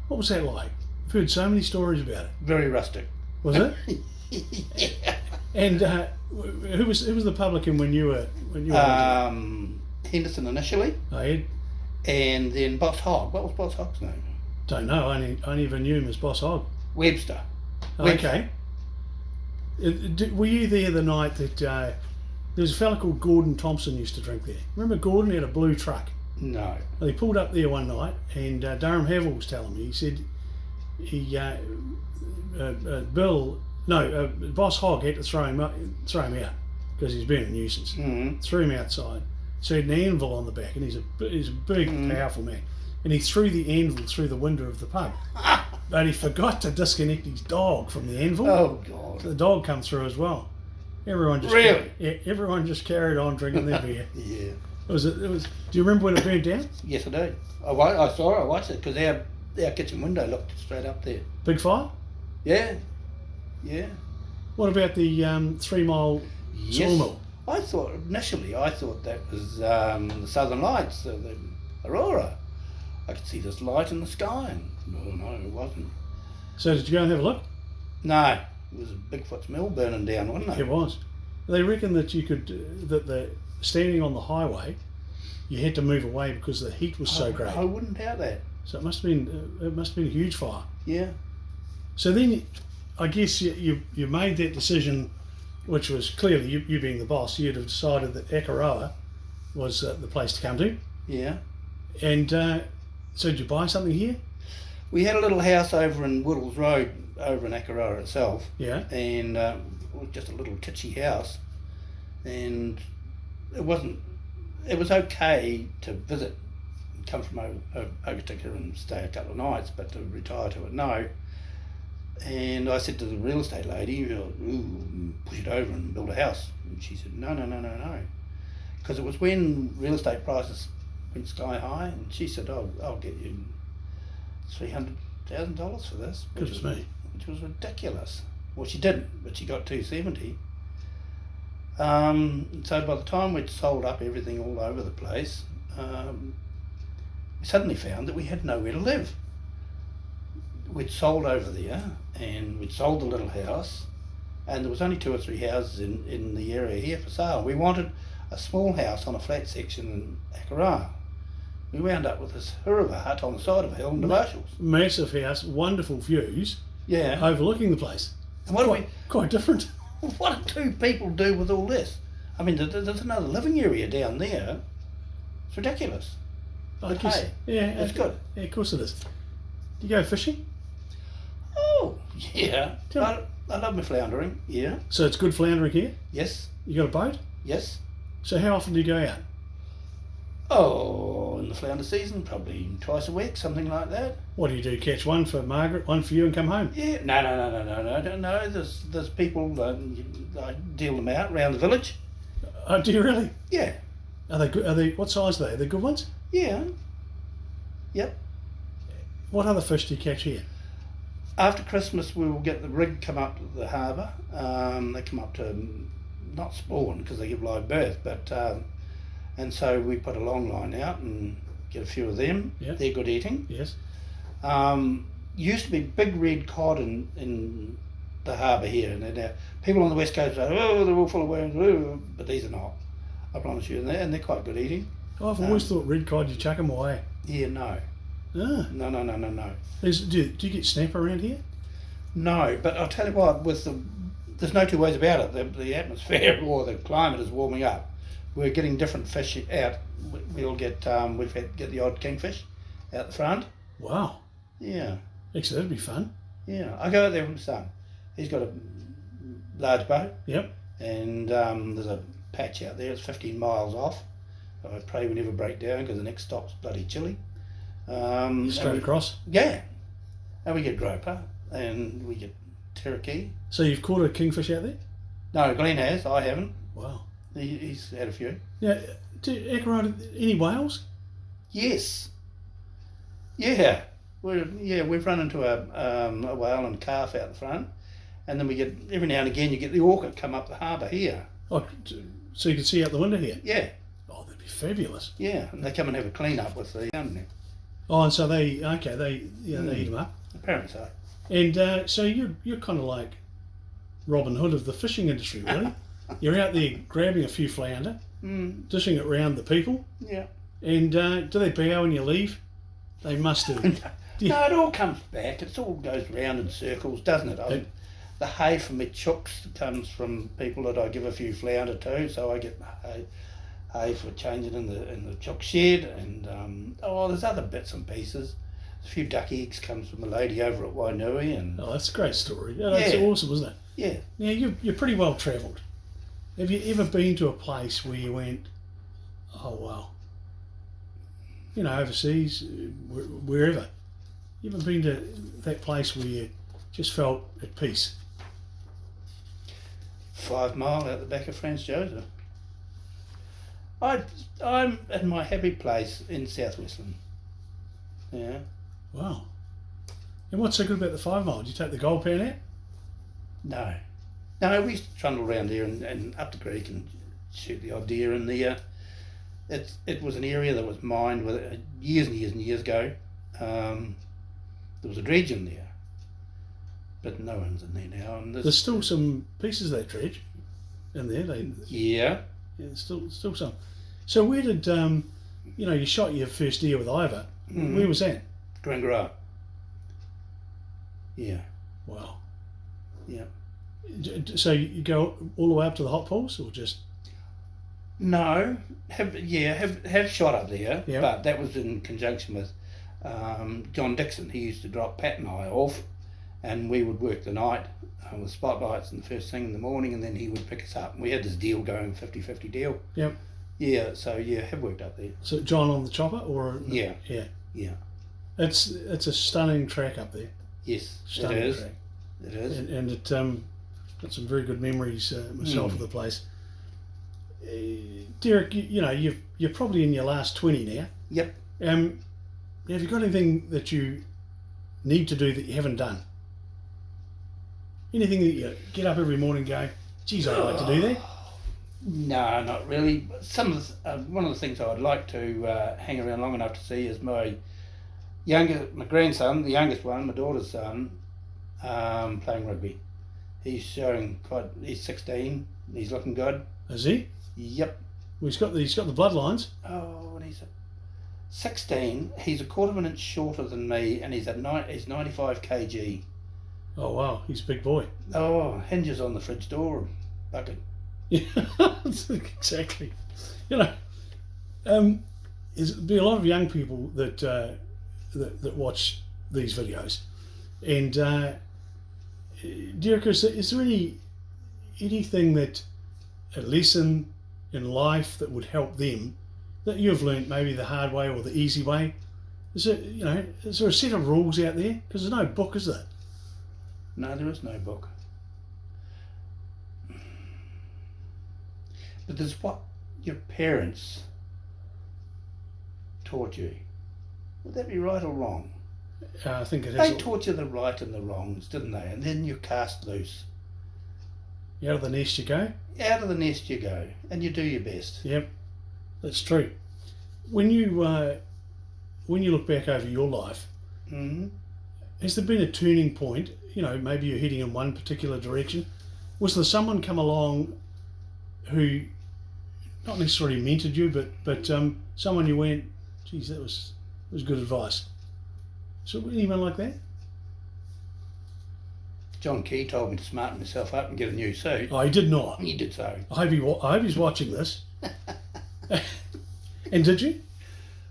What was that like? I've heard so many stories about it. Very rustic. Was it? Yeah. And who was the publican when you were Henderson initially. Ed? And then Boss Hogg. What was Boss Hogg's name? Don't know. I never knew him as Boss Hogg. Webster. Okay. Were you there the night that there was a fella called Gordon Thompson used to drink there? Remember Gordon? He had a blue truck. No. Well, he pulled up there one night, and Durham Havel was telling me. He said Boss Hogg had to throw him out because he's been a nuisance. Threw him outside. So he had an anvil on the back, and he's a big, powerful man. And he threw the anvil through the window of the pub. But he forgot to disconnect his dog from the anvil. Oh, God. So the dog come through as well. Everyone just everyone just carried on drinking their beer. Yeah. It was. Do you remember when it burned down? Yes, I do. I saw it. I watched it because our kitchen window looked straight up there. Big fire? Yeah. Yeah. What about the 3 Mile sawmill? Initially I thought that was the Southern Lights, the aurora. I could see this light in the sky, and no, it wasn't. So did you go and have a look? No, it was a Bigfoot's mill burning down, wasn't it? It was. They reckon that you could standing on the highway, you had to move away because the heat was so great. I wouldn't doubt that. So it must have been a huge fire. Yeah. So then, I guess you made that decision, which was clearly you being the boss. You'd have decided that Akaroa was the place to come to. Yeah. And so did you buy something here? We had a little house over in Woodles Road, over in Akaroa itself. Yeah. And it was just a little kitschy house, and it was okay to visit, come from Ogotika and stay a couple of nights, but to retire to it, no. And I said to the real estate lady, push it over and build a house. And she said, no. Because it was when real estate prices went sky high, and she said, I'll get you $300,000 for this. Goodness me. Which was ridiculous. Well, she didn't, but she got $270,000. So by the time we'd sold up everything all over the place, we suddenly found that we had nowhere to live. We'd sold over there, and we'd sold the little house, and there was only 2 or 3 houses in the area here for sale. We wanted a small house on a flat section in Akaroa. We wound up with this hurrah hut on the side of a hill in the Marshalls. Massive house, wonderful views. Yeah. Overlooking the place. And what quite different. What do 2 people do with all this? I mean, there's another living area down there. It's ridiculous. I guess, hey, yeah, it's good. Yeah, of course it is. Do you go fishing? Oh, yeah. I love my floundering, yeah. So it's good floundering here? Yes. You got a boat? Yes. So how often do you go out? Oh, in the flounder season, probably twice a week, something like that. What do you do? Catch one for Margaret, one for you, and come home? Yeah. No. There's people, I deal them out around the village. Oh, do you really? Yeah. Are they good? What size are they? Are they good ones? Yeah. Yep. What other fish do you catch here? After Christmas, we will get the rig come up to the harbour. They come up to, not spawn because they give live birth, but and so we put a long line out and get a few of them. Yeah. They're good eating. Yes. Used to be big red cod in the harbour here, and now people on the west coast say, oh, they're all full of worms, but these are not. I promise you, and they're quite good eating. I've always thought red cod, you chuck them away. Yeah, no. Ah. No. Do you get snapper around here? No, but I'll tell you what, there's no 2 ways about it. The atmosphere or the climate is warming up. We're getting different fish out. We'll get get the odd kingfish out the front. Wow. Yeah. Actually, that'd be fun. Yeah, I go out there with my son. He's got a large boat. Yep. And there's a patch out there. It's 15 miles off. I pray we never break down because the next stop's bloody Chile. Straight across? Yeah. And we get groper and we get terraki. So you've caught a kingfish out there? No, Glenn has. I haven't. Wow. He's had a few. Yeah. Akaroa, any whales? Yes. Yeah. We've run into a whale and calf out the front, and then we get every now and again you get the orca come up the harbour here. Oh, so you can see out the window here? Yeah. Oh, that'd be fabulous. Yeah, and they come and have a clean up with the there. Oh, and so they eat them up. Apparently so. And so you're kind of like Robin Hood of the fishing industry, really. You're out there grabbing a few flounder, dishing it round the people. Yeah. And do they bow when you leave? They must do. No, it all comes back. It all goes round in circles, doesn't it? The hay from my chooks comes from people that I give a few flounder to, so I get hay. hay for changing in the chook shed, and there's other bits and pieces. A few duck eggs comes from a lady over at Wainui, and Oh, that's a great story. Yeah, that's awesome, isn't it? yeah. Now, you're pretty well travelled. Have you ever been to a place where you went, oh, wow, overseas, wherever? You ever been to that place where you just felt at peace? 5 Mile out the back of Franz Joseph. I'm in my happy place in Southwestland. Yeah. Wow. And what's so good about the 5 Mile? Did you take the gold pan out? No, we used to trundle around there and up the creek and shoot the odd deer in there. It was an area that was mined with years and years and years ago. There was a dredge in there, but no one's in there now. And there's still some pieces of that dredge in there. Yeah, there's still some. So where did you shot your first deer with Ivor? Mm-hmm. Where was that? Grangarah. Yeah. Wow. Yeah. So you go all the way up to the hot pools, or just? No, have shot up there, yep. But that was in conjunction with John Dixon. He used to drop Pat and I off, and we would work the night with spotlights and the first thing in the morning, and then he would pick us up. And we had this deal going, 50-50 deal. Yep. Yeah, so have worked up there. So John on the chopper, or? Yeah. Yeah. It's a stunning track up there. Yes, stunning it is. Track. It is. And it got some very good memories myself of the place. Dereck, you're probably in your last 20 now. Yep. Have you got anything that you need to do that you haven't done? Anything that you get up every morning and go, geez, I'd like to do that? No, not really. One of the things I'd like to hang around long enough to see is my grandson, the youngest one, my daughter's son, playing rugby. He's 16. He's looking good. Is he? Yep. Well, he's got the bloodlines. Oh, and he's 16. He's a quarter of an inch shorter than me, and he's 95 kg. Oh wow, he's a big boy. Oh, hinges on the fridge door bucket. Yeah, exactly. There'll be a lot of young people that watch these videos, and Dereck, is there anything that a lesson in life that would help them that you've learnt maybe the hard way or the easy way? Is there a set of rules out there? Because there's no book, is there? No, there is no book. But there's what your parents taught you. Would that be right or wrong? I think it is. They taught you the right and the wrongs, didn't they? And then you're cast loose. Out of the nest you go? Out of the nest you go, and you do your best. Yep, that's true. When you look back over your life, mm-hmm. Has there been a turning point? Maybe you're heading in one particular direction. Was there someone come along who not necessarily mentored you, but someone you went, geez, that was good advice? So anyone like that? John Key told me to smarten myself up and get a new suit. Oh, he did not. He did so. I hope he's watching this. And did you?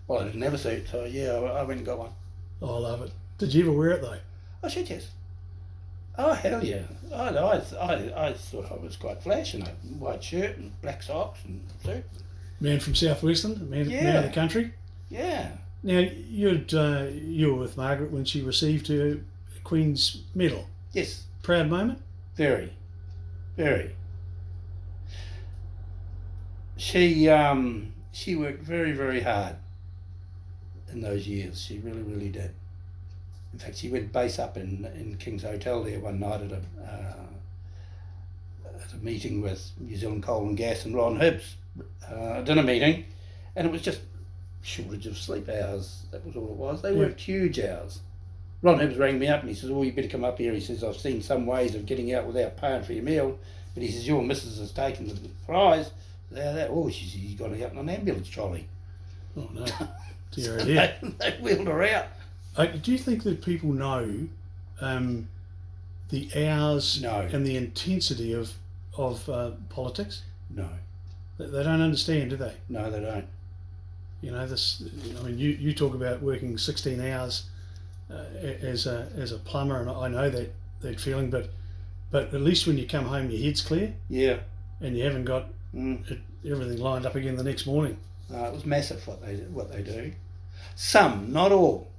Well, I didn't have a suit, so yeah, I went and got one. Oh, I love it. Did you ever wear it though? Oh shit, yes. Oh hell yeah. I thought I was quite flash in a white shirt and black socks and suit. Man from Southwestland, man of the country. Yeah. Now you were with Margaret when she received her Queen's Medal. Yes. Proud moment? Very. Very. She worked very, very hard in those years. She really, really did. In fact, she went base up in King's Hotel there one night at a meeting with New Zealand Coal and Gas and Ron Hibbs, a dinner meeting, and it was just shortage of sleep hours. That was all it was. They worked huge hours. Ron Hibbs rang me up and he says, "Oh, you better come up here." He says, "I've seen some ways of getting out without paying for your meal, but he says your missus has taken the prize." She's got her out in an ambulance trolley. Oh no, dear idea. They wheeled her out. Do you think that people know the hours No. and the intensity of politics? No. They don't understand, do they? No, they don't. You know, this. I mean, you talk about working 16 hours as a plumber, and I know that feeling. But at least when you come home, your head's clear. Yeah. And you haven't got everything lined up again the next morning. It was massive what they do. Some, not all.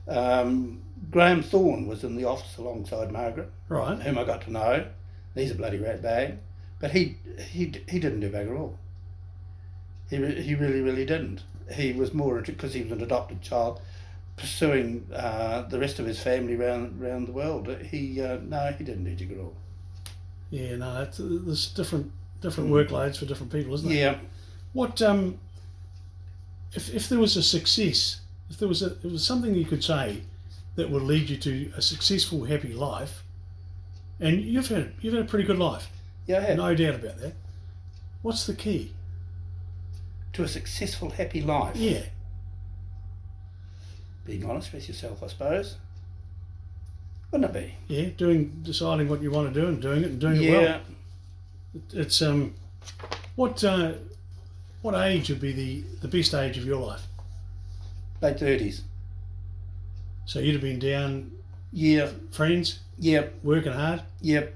Graham Thorne was in the office alongside Margaret, Right. whom I got to know. He's a bloody rat bag, but he didn't do bugger all. He really didn't. He was more because he was an adopted child, pursuing the rest of his family around the world. He didn't do jigger all. Yeah, no, there's different workloads for different people, isn't there? Yeah. What if there was a success? If there was something you could say that would lead you to a successful, happy life, and you've had a pretty good life. Yeah, I have. No doubt about that. What's the key to a successful, happy life? Yeah. Being honest with yourself, I suppose. Wouldn't it be? Yeah, deciding what you want to do and doing it and doing it well. It's what age would be the best age of your life? Late 30s. So you'd have been down. Yeah. Friends. Yep. Working hard. Yep.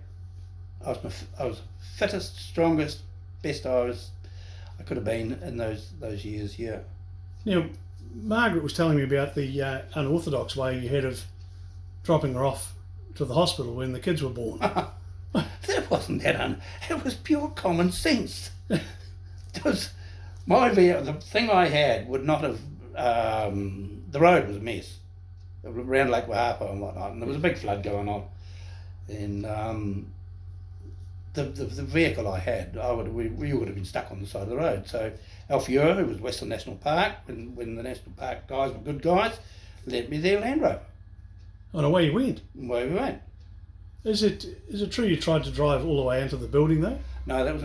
I was fittest, strongest, best I could have been in those years. Yeah. Now, Margaret was telling me about the unorthodox way you had of dropping her off to the hospital when the kids were born. That wasn't that it was pure common sense. It was the thing I had would not have. The road was a mess around Lake Wahapa and whatnot, and there was a big flood going on. And the vehicle I had, we would have been stuck on the side of the road. So Alfiura, who was Western National Park, when the National Park guys were good guys, lent me their Land Rover. And away you went. Away we went. Is it true you tried to drive all the way into the building though? No, that was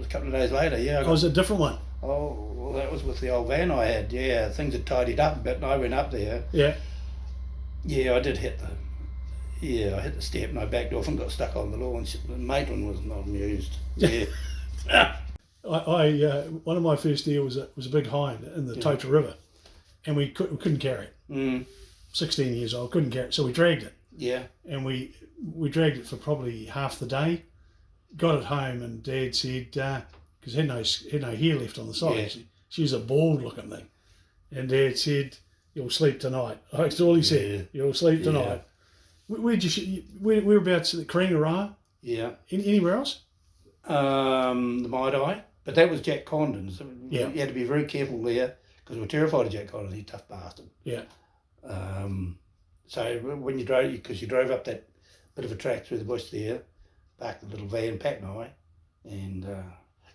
a couple of days later. Yeah. Was it a different one? Oh, well, that was with the old van I had. Yeah, things had tidied up a bit, and I went up there. Yeah. Yeah, I did hit the step, and I backed off and got stuck on the lawn. Maitland was not amused. Yeah. I one of my first deer was a big hind in the Tota River, and we couldn't carry it. 16 years old, couldn't carry it, so we dragged it. Yeah. And we dragged it for probably half the day. Got it home, and Dad said, because had no hair left on the side. Yeah. She was a bald looking thing, and Dad said, "You'll sleep tonight." That's all he said. You'll sleep tonight. Whereabouts at the Karingaroa? Yeah. Anywhere else? The Maidai, but that was Jack Condon's. Yeah. You had to be very careful there because we're terrified of Jack Condon. He's a tough bastard. Yeah. So when you drove up that bit of a track through the bush there, parked the little van, Pat and I, and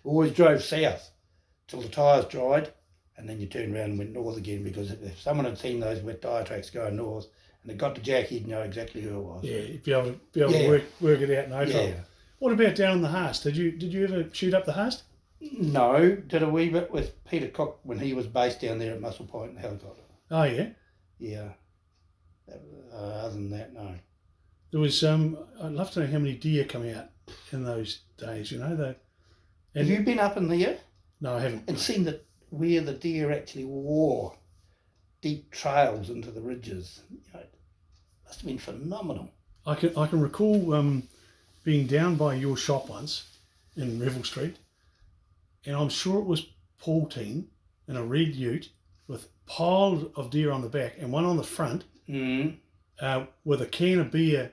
always drove south till the tyres dried, and then you turned around and went north again, because if someone had seen those wet tyre tracks going north and it got to Jack, he'd know exactly who it was. Yeah, you'd be able to work it out, no trouble. What about down the Haast? Did you ever shoot up the Haast? No, did a wee bit with Peter Cook when he was based down there at Muscle Point in the helicopter. Oh yeah? Yeah. Other than that, no. There was I'd love to know how many deer come out in those days, Have you been up in there? No, I haven't. And seen where the deer actually wore deep trails into the ridges? It must have been phenomenal. I can recall being down by your shop once in Revel Street, and I'm sure it was Paul Teen in a red ute with piles of deer on the back and one on the front with a can of beer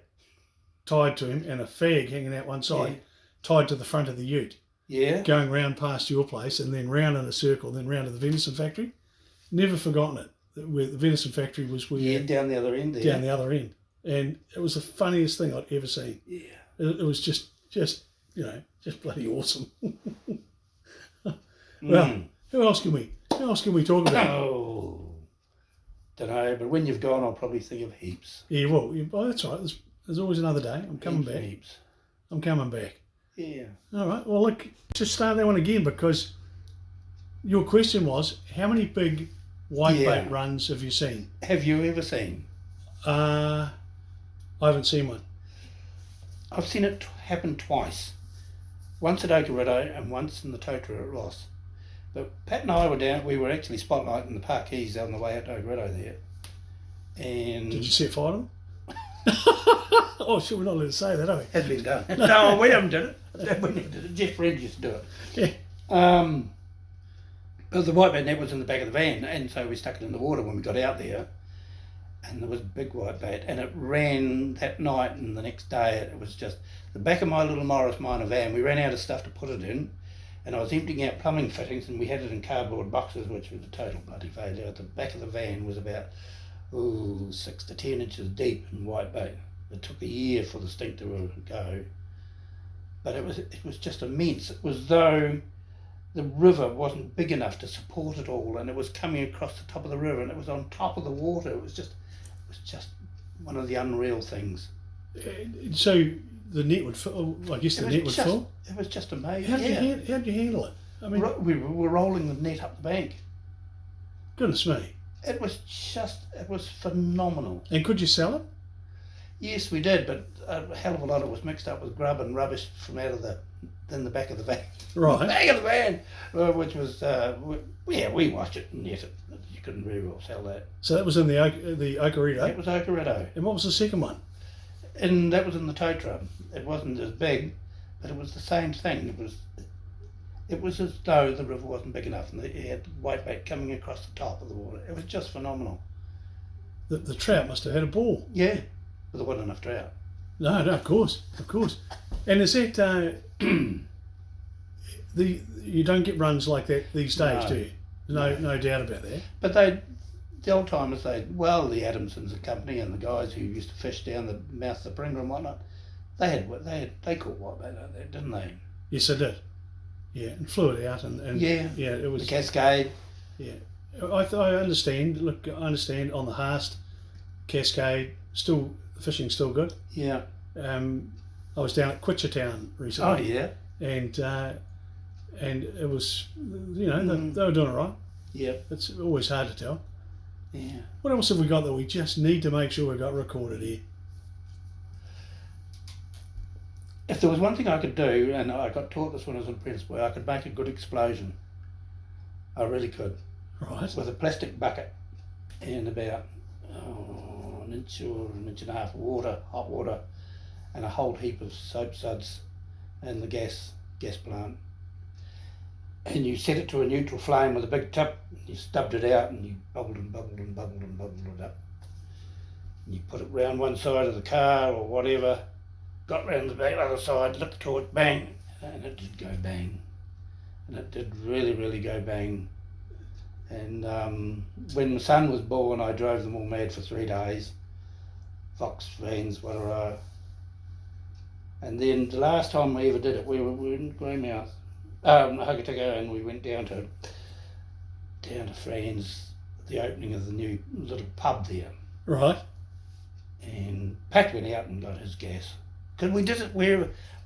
tied to him and a fag hanging out one side, tied to the front of the ute. Yeah. Going round past your place and then round in a circle, then round to the venison factory. Never forgotten it. Where the venison factory was down the other end there. Down the other end. And it was the funniest thing I'd ever seen. Yeah. It was just bloody awesome. Well, who else can we talk about? Oh, don't know, but when you've gone, I'll probably think of heaps. Yeah, well, that's right. There's always another day. I'm coming back. Heaps. I'm coming back. Yeah. All right. Well, look, just start that one again, because your question was, how many big whitebait runs have you seen? Have you ever seen? I haven't seen one. I've seen it happen twice. once at Okarito and once in the Totara at Ross. But Pat and I were down, we were actually spotlighting the parkees on the way out to Okarito there. And Did you set fire to them? Oh, sure, we're not allowed to say that, are we? has been done. No, we haven't done it. We never did it. Jeff Fred used to do it. Yeah. But the white bat net was in the back of the van, and so we stuck it in the water when we got out there. And there was a big white bat, and it ran that night, and the next day it was just the back of my little Morris Minor van. We ran out of stuff to put it in, and I was emptying out plumbing fittings, and we had it in cardboard boxes, which was a total bloody failure. At the back of the van was about 6 to 10 inches deep in white bait. It took a year for the stink to go, but it was just immense. It was though the river wasn't big enough to support it all, and it was coming across the top of the river, and it was on top of the water. It was just one of the unreal things. So the net would fill, I guess the net would fill? It was just amazing. How'd you handle it? I mean, we were rolling the net up the bank. Goodness me. It was phenomenal. And could you sell it? Yes, we did, but a hell of a lot of it was mixed up with grub and rubbish from out of the back of the van. Right. The back of the van, which was, we washed it and net it. You couldn't very well sell that. So that was in the Okarito? It was Okarito. And what was the second one? And that was in the tow truck. It wasn't as big, but it was the same thing. It was as though the river wasn't big enough, and you had whitebait coming across the top of the water. It was just phenomenal. The trout must have had a ball. Yeah, but there wasn't enough trout. No, of course. And is that you don't get runs like that these days, do you? No doubt about that. But the old timers, the Adamsons and company and the guys who used to fish down the mouth of the Pringa and whatnot, they caught whitebait out there, didn't they? Yes, they did. Yeah, and flew it out and it was the Cascade. Yeah, I understand. Look, I understand on the Haast, Cascade, still the fishing's still good. Yeah. I was down at Quitchertown recently. Oh yeah. And it was, they were doing all right. Yeah. It's always hard to tell. Yeah. What else have we got that we just need to make sure we got recorded here? If there was one thing I could do, and I got taught this when I was an apprentice boy, I could make a good explosion. I really could. Right. With a plastic bucket and about an inch or an inch and a half of water, hot water, and a whole heap of soap suds and the gas plant. And you set it to a neutral flame with a big tip, you stubbed it out and you bubbled and bubbled and bubbled and bubbled it up. And you put it round one side of the car or whatever, got round the back other side, lit the torch, bang, and it did go bang. And it did really, really go bang. And when my son was born, I drove them all mad for 3 days. Fox, vans, whatever. And then the last time we ever did it, we were in Greymouth, Hokitika, and we went down to Fran's, the opening of the new little pub there. Right. And Pat went out and got his gas. Because we did it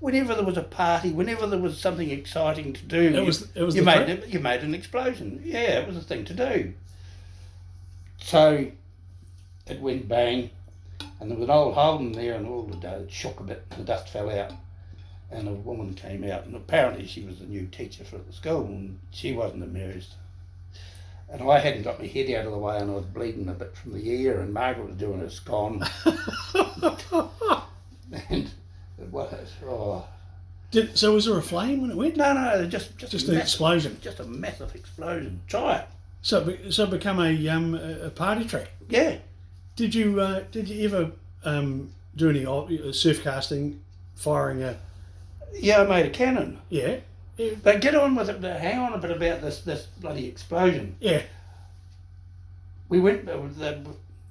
whenever there was a party, whenever there was something exciting to do, you made an explosion. Yeah, it was a thing to do. So it went bang, and there was an old Holden there, and all the dust shook a bit, and the dust fell out. And a woman came out, and apparently she was the new teacher for the school, and she wasn't amused. And I hadn't got my head out of the way, and I was bleeding a bit from the ear, and Margaret was doing her scone. And it was, So was there a flame when it went? No, just an explosion. Just a massive explosion. Try it. So it became a party track. Yeah. Did you ever do any surf casting, firing a? Yeah, I made a cannon. Yeah. But get on with it. Hang on a bit about this bloody explosion. Yeah. We went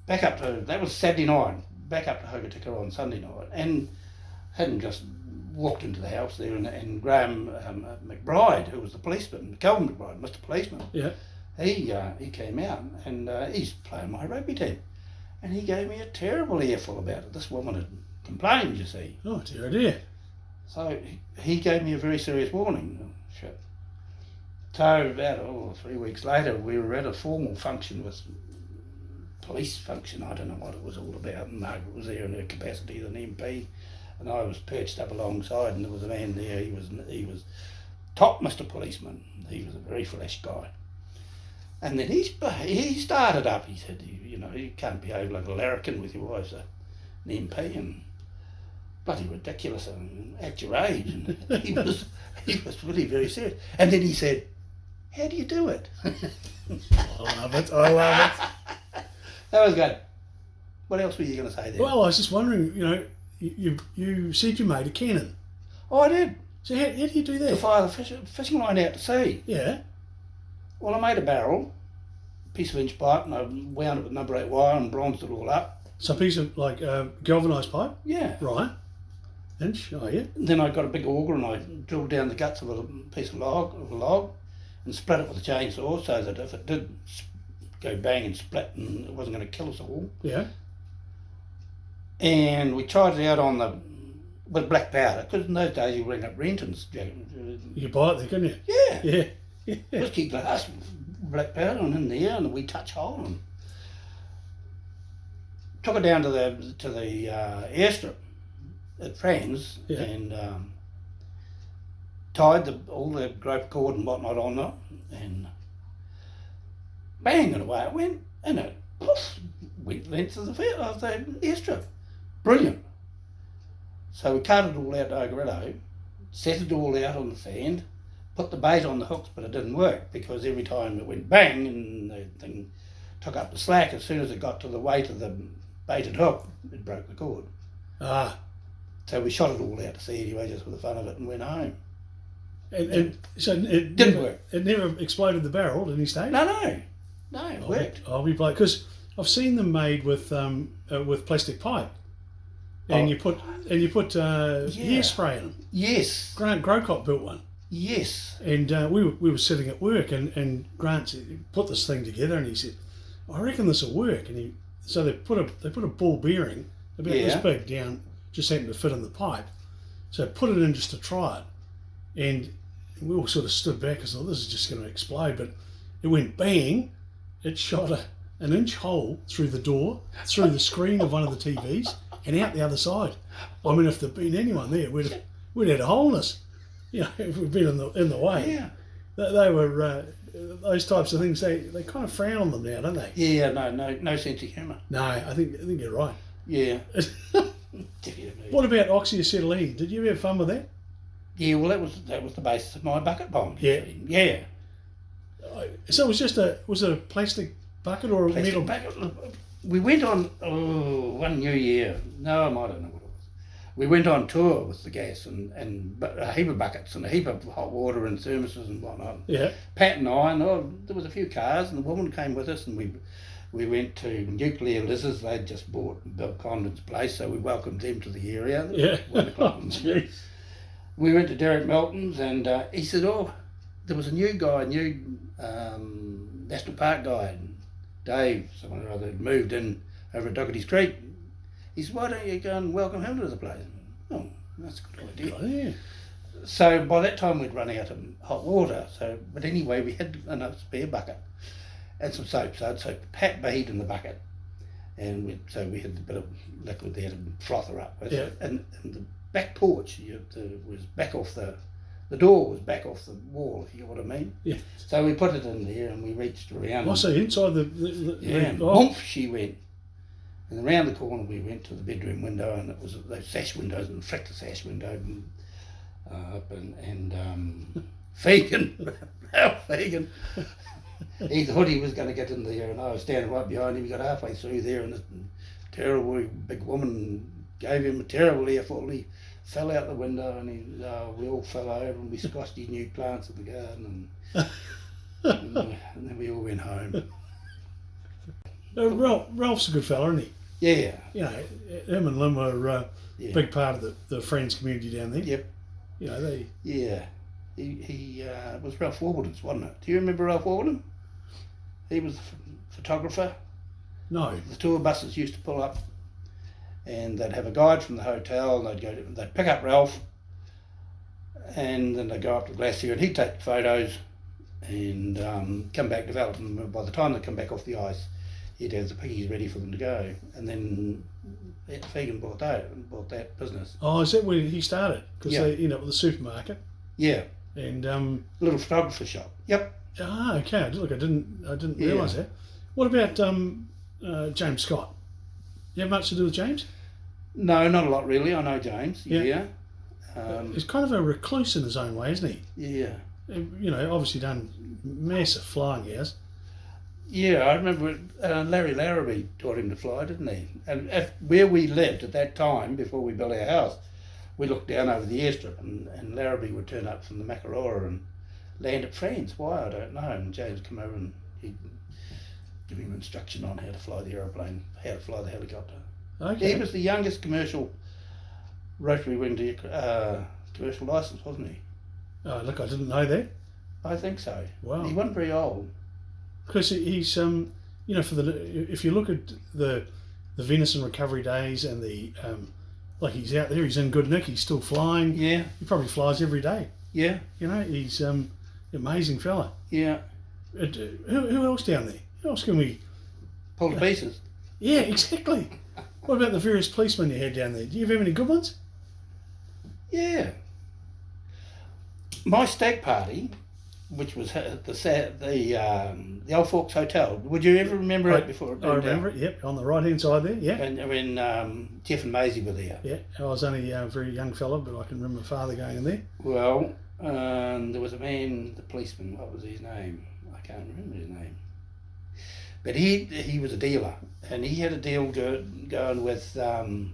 back up to, that was Saturday night, back up to Hokitika on Sunday night, and hadn't just walked into the house there, and Graham McBride, who was the policeman, Calvin McBride, Mr. Policeman, yeah, he came out, and he's playing my rugby team, and he gave me a terrible earful about it. This woman had complained, you see. Oh dear. So he gave me a very serious warning. So about 3 weeks later, we were at a formal function with police function. I don't know what it was all about. And Margaret was there in her capacity as an MP. and I was perched up alongside, and there was a man there. He was top Mr. Policeman. He was a very flash guy. And then he started up. He said, you know, you can't behave like a larrikin with your wife's an MP, and bloody ridiculous, and at your age. And he was really very serious. And then he said, how do you do it? I love it. I love it. That was good. What else were you going to say there? Well, I was just wondering, you know, you said you made a cannon. Oh, I did. So how do you do To that? fire the fishing line out to sea. Yeah. Well, I made a barrel, piece of inch pipe, and I wound it with number 8 wire and bronzed it all up. So a piece of like galvanised pipe. Yeah. Right. Inch. Oh yeah. Then I got a big auger and I drilled down the guts of a piece of log and split it with a chainsaw so that if it did go bang and split, and it wasn't going to kill us all. Yeah. And we tried it out with black powder, because in those days you ring up rent and You could buy it there, couldn't you? yeah, Yeah. whiskey glass, black powder, and in there, and a wee touch hole, and took it down to the airstrip at Fran's, Yeah. and tied all the rope cord and whatnot on it, and bang, and away it went, and it poof, went length of the airstrip. Brilliant. So we cut it all out to Ogarillo, set it all out on the sand, put the bait on the hooks, but it didn't work because every time it went bang and the thing took up the slack, as soon as it got to the weight of the baited hook, it broke the cord. Ah. So we shot it all out to sea anyway, just for the fun of it, and went home. And so it Didn't never, work. It never exploded the barrel at any stage. No, it worked. I'll be blowed because I've seen them made with plastic pipe, and Oh. you put hairspray in them. Yes, Grant Grocott built one, yes. and we were sitting at work, and Grant put this thing together, and he said, "I reckon this will work." And so they put a ball bearing about this Yeah. big down, just happened to fit in the pipe, so put it in just to try it, and we all sort of stood back and thought this is just going to explode, but it went bang. It shot an inch hole through the door, through the screen of one of the TVs, and out the other side. I mean, if there'd been anyone there, we'd had a hole in us. You know, if we'd been in the way. Yeah. They were those types of things. They kind of frown on them now, don't they? Yeah, no sense of humour. No, I think you're right. Yeah. What about oxyacetylene? Did you ever have fun with that? Yeah, well, that was the basis of my bucket bomb. Yeah. Yeah. So it was it a plastic bucket or a Plastic metal? bucket. We went on one New Year. No, I don't know what it was. We went on tour with the gas and a heap of buckets and a heap of hot water and thermoses and whatnot. Yeah. Pat and I, there was a few cars, and the woman came with us, and we went to Nuclear Lizards. They'd just bought Bill Condon's place, so we welcomed them to the area. Yeah. 1 o'clock in the morning. We went to Dereck Moir's, and he said, there was a new National Park guy, and Dave, someone or other, had moved in over at Dougherty's Creek. He said, why don't you go and welcome him to the place? Oh, that's a good idea. Oh, yeah. So by that time we'd run out of hot water. But anyway, we had enough spare bucket and some soap. So I'd soak the pat bead in the bucket, and we had a bit of liquid there to froth her up with. Yeah. And the back porch was back off the door was back off the wall, if you know what I mean. Yeah. So we put it in there and we reached around. Oh, so inside the Yeah, and boom, she went. And around the corner we went to the bedroom window, and it was those sash windows, and flicked the sash window and up, and Fagan, he thought he was going to get in there, and I was standing right behind him. He got halfway through there, and this terrible big woman gave him a terrible earful. He fell out the window, and we all fell over, and we squashed his new plants in the garden, and then we all went home. Ralph's a good fella, isn't he? Yeah. You know, him and Lynn were a Yeah. big part of the Friends community down there. Yep. You know, they. Yeah. He was Ralph Warburton's, wasn't it? Do you remember Ralph Warburton? He was the photographer. No. The tour buses used to pull up, and they'd have a guide from the hotel, and they'd pick up Ralph, and then they'd go up to the glacier, and he'd take photos and come back, develop them. By the time they come back off the ice, he'd have the piggies ready for them to go. And then Fegan bought that business. Oh, is that where he started? Because Yeah. they, with the supermarket Yeah, and little photographer shop. Yep. okay. Look, I didn't Yeah. realise that. What about James Scott? You have much to do with James? No, not a lot really. I know James. Yeah. Yeah. He's kind of a recluse in his own way, isn't he? Yeah. Obviously done massive flying hours. Yeah, I remember Larry Larrabee taught him to fly, didn't he? And where we lived at that time, before we built our house, we looked down over the airstrip, and Larrabee would turn up from the Makarora and land at France. Why, I don't know. And James come over and he'd give him instruction on how to fly the aeroplane, how to fly the helicopter. Okay. He was the youngest commercial rotary winged commercial licence, wasn't he? Oh, look, I didn't know that. I think so. Wow. He wasn't very old. Because he's if you look at the venison recovery days and the like, he's out there, he's in good nick, he's still flying. Yeah. He probably flies every day. Yeah. He's amazing fella. Yeah. Who else down there? Who else can we? Pull to pieces. Yeah, exactly. What about the various policemen you had down there? Do you have any good ones? Yeah. My stag party, which was the Old Forks Hotel. Would you ever remember it before it I burned remember down? it. Yep, on the right hand side there. Yeah. And when Jeff and Maisie were there. Yeah, I was only a very young fella, but I can remember my father going in there. Well, there was a man, the policeman. What was his name? I can't remember his name. But he was a dealer, and he had a deal going with Burglar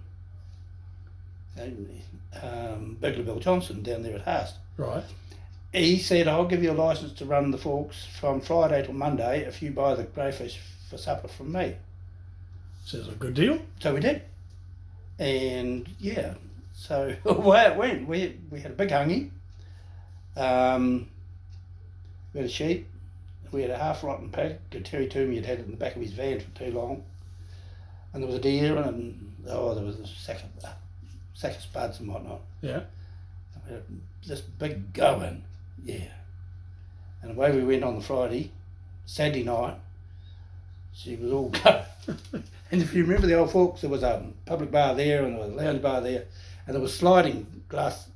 Bill Johnson down there at Haast. Right. He said, I'll give you a licence to run the Forks from Friday till Monday if you buy the crayfish for supper from me. Sounds like a good deal. So we did. And yeah, so away it went. We had a big hungy. We had a sheep. We had a half rotten pig. A Terry Toomey had had it in the back of his van for too long. And there was a deer and there was a sack of spuds and whatnot. Yeah. We had this big going. Yeah. And away we went on the Friday. Saturday night, she was all going. And if you remember the Old Forks, there was a public bar there and there was a lounge bar there, and there was sliding glass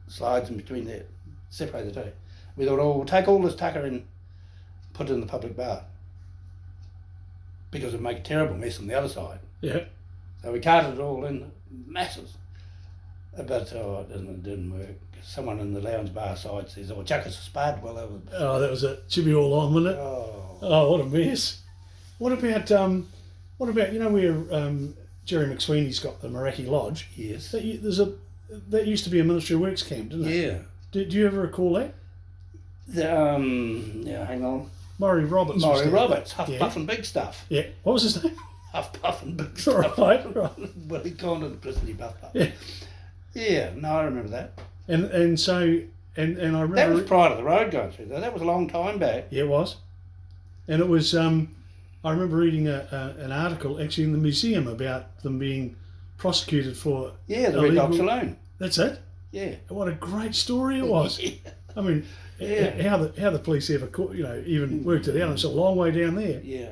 slides in between there, separate the two. We thought, we'll take all this tucker and put it in the public bar, because it'd make a terrible mess on the other side. Yeah. So we carted it all in, masses. But it didn't work. Someone in the lounge bar side says, chuck us a spud. Well, that was... Oh, that was it. Should be all on, wouldn't it? Oh, what a mess. What about where Jerry McSweeney's got the Meraki Lodge? Yes. That used to be a Ministry of Works camp, didn't it? Yeah. Do you ever recall that? Hang on. Maury Roberts. Maury Roberts, Huff Puff and Big Stuff. Yeah. What was his name? Huff Puff and Big Stuff. Right. Well, he called it Christy Puff Puff. Yeah. Yeah, no, I remember that. And so I remember that was prior to the road going through though. That was a long time back. Yeah, it was. And it was I remember reading an article actually in the museum about them being prosecuted for the Red illegal... Dog Saloon. That's it. Yeah. What a great story it was. Yeah. I mean, how the police ever even worked it out. It's a long way down there. Yeah.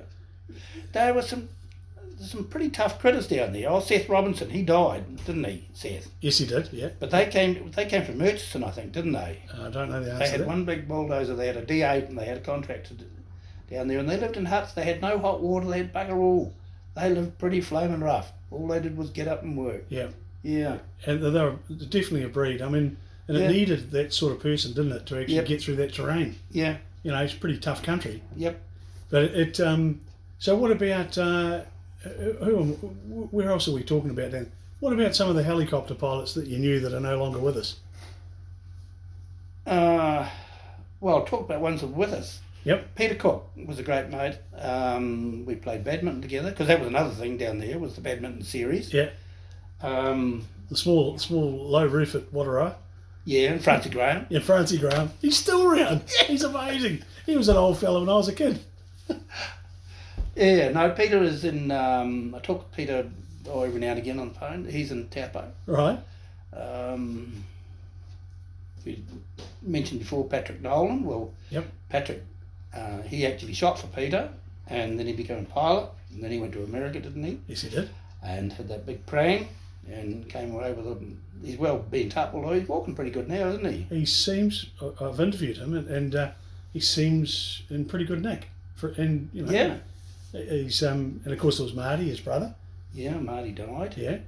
There was some pretty tough critters down there. Oh, Seth Robinson, he died, didn't he, Seth? Yes, he did. Yeah. But they came from Murchison, I think, didn't they? I don't know the answer. They had to that. one big bulldozer. They had a D8, and they had a contractor down there, and they lived in huts. They had no hot water. They had bugger all. They lived pretty flaming rough. All they did was get up and work. Yeah. Yeah. And they were definitely a breed. I mean, and it needed that sort of person, didn't it, to actually get through that terrain? Yeah. It's a pretty tough country. Yep. But it. So what about where else are we talking about then? What about some of the helicopter pilots that you knew that are no longer with us? Well, talk about ones that were with us. Yep. Peter Cook was a great mate. We played badminton together, because that was another thing down there, was the badminton series. Yeah. The small low roof at Watera. Yeah, and Francie Graham. Yeah, Francie Graham. He's still around. He's amazing. He was an old fellow when I was a kid. Yeah, no, Peter is in... I talk to Peter every now and again on the phone. He's in Taupo. Right. We mentioned before Patrick Nolan. Well, yep. Patrick, he actually shot for Peter, and then he became a pilot, and then he went to America, didn't he? Yes, he did. and had that big prang and came away with him. He's well bent up, although he's walking pretty good now, isn't he? He seems. I've interviewed him, and he seems in pretty good nick. And you know, Yeah. He's and of course there was Marty, his brother. Yeah, Marty died. Yeah.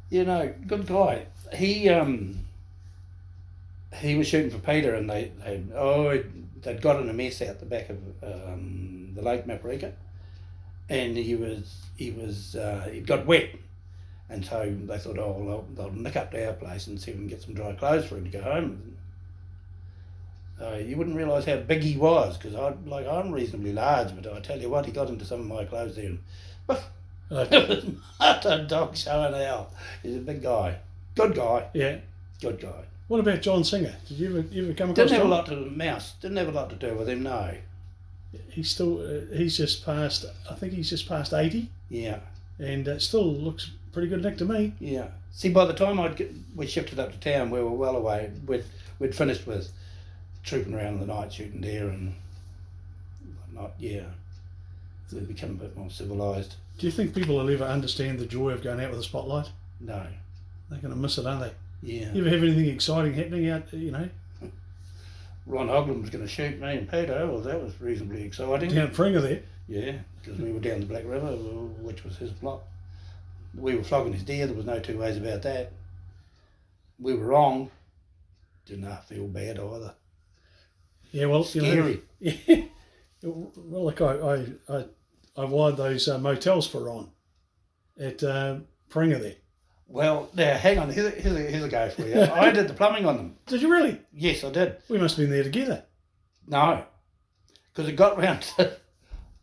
You know, good guy. He was shooting for Peter, and they'd got in a mess out the back of the Lake Maparika, and he'd got wet, and so they thought, oh, they'll nick up to our place and see if we can get some dry clothes for him to go home. You wouldn't realise how big he was, because I'm reasonably large, but I tell you what, he got into some of my clothes there, and it was not a dog show and owl. He's a big guy, good guy. Yeah. Good guy. What about John Singer? Did you ever come across? Didn't have John? a lot to Mouse. Didn't have a lot to do with him. No. He's still. He's just passed. I think he's just passed 80, Yeah. and still looks pretty good nick to me. Yeah. See, by the time we shifted up to town, we were well away. We'd finished with trooping around in the night, shooting deer and whatnot. Yeah. So we'd become a bit more civilised. Do you think people will ever understand the joy of going out with a spotlight? No. They're going to miss it, aren't they? Yeah. You ever have anything exciting happening out? You know, Ron Hogland was going to shoot me and Peter. Well, that was reasonably exciting. down at Pringa there. Yeah, because we were down the Black River, which was his block. We were flogging his deer. There was no two ways about that. We were wrong. Didn't feel bad either. Yeah, well, Scary. You know, yeah. Well, like I wired those motels for Ron at Pringa there. Well, now hang on. Here's a go for you. I did the plumbing on them. Did you really? Yes, I did. We must have been there together. No, because it got round to.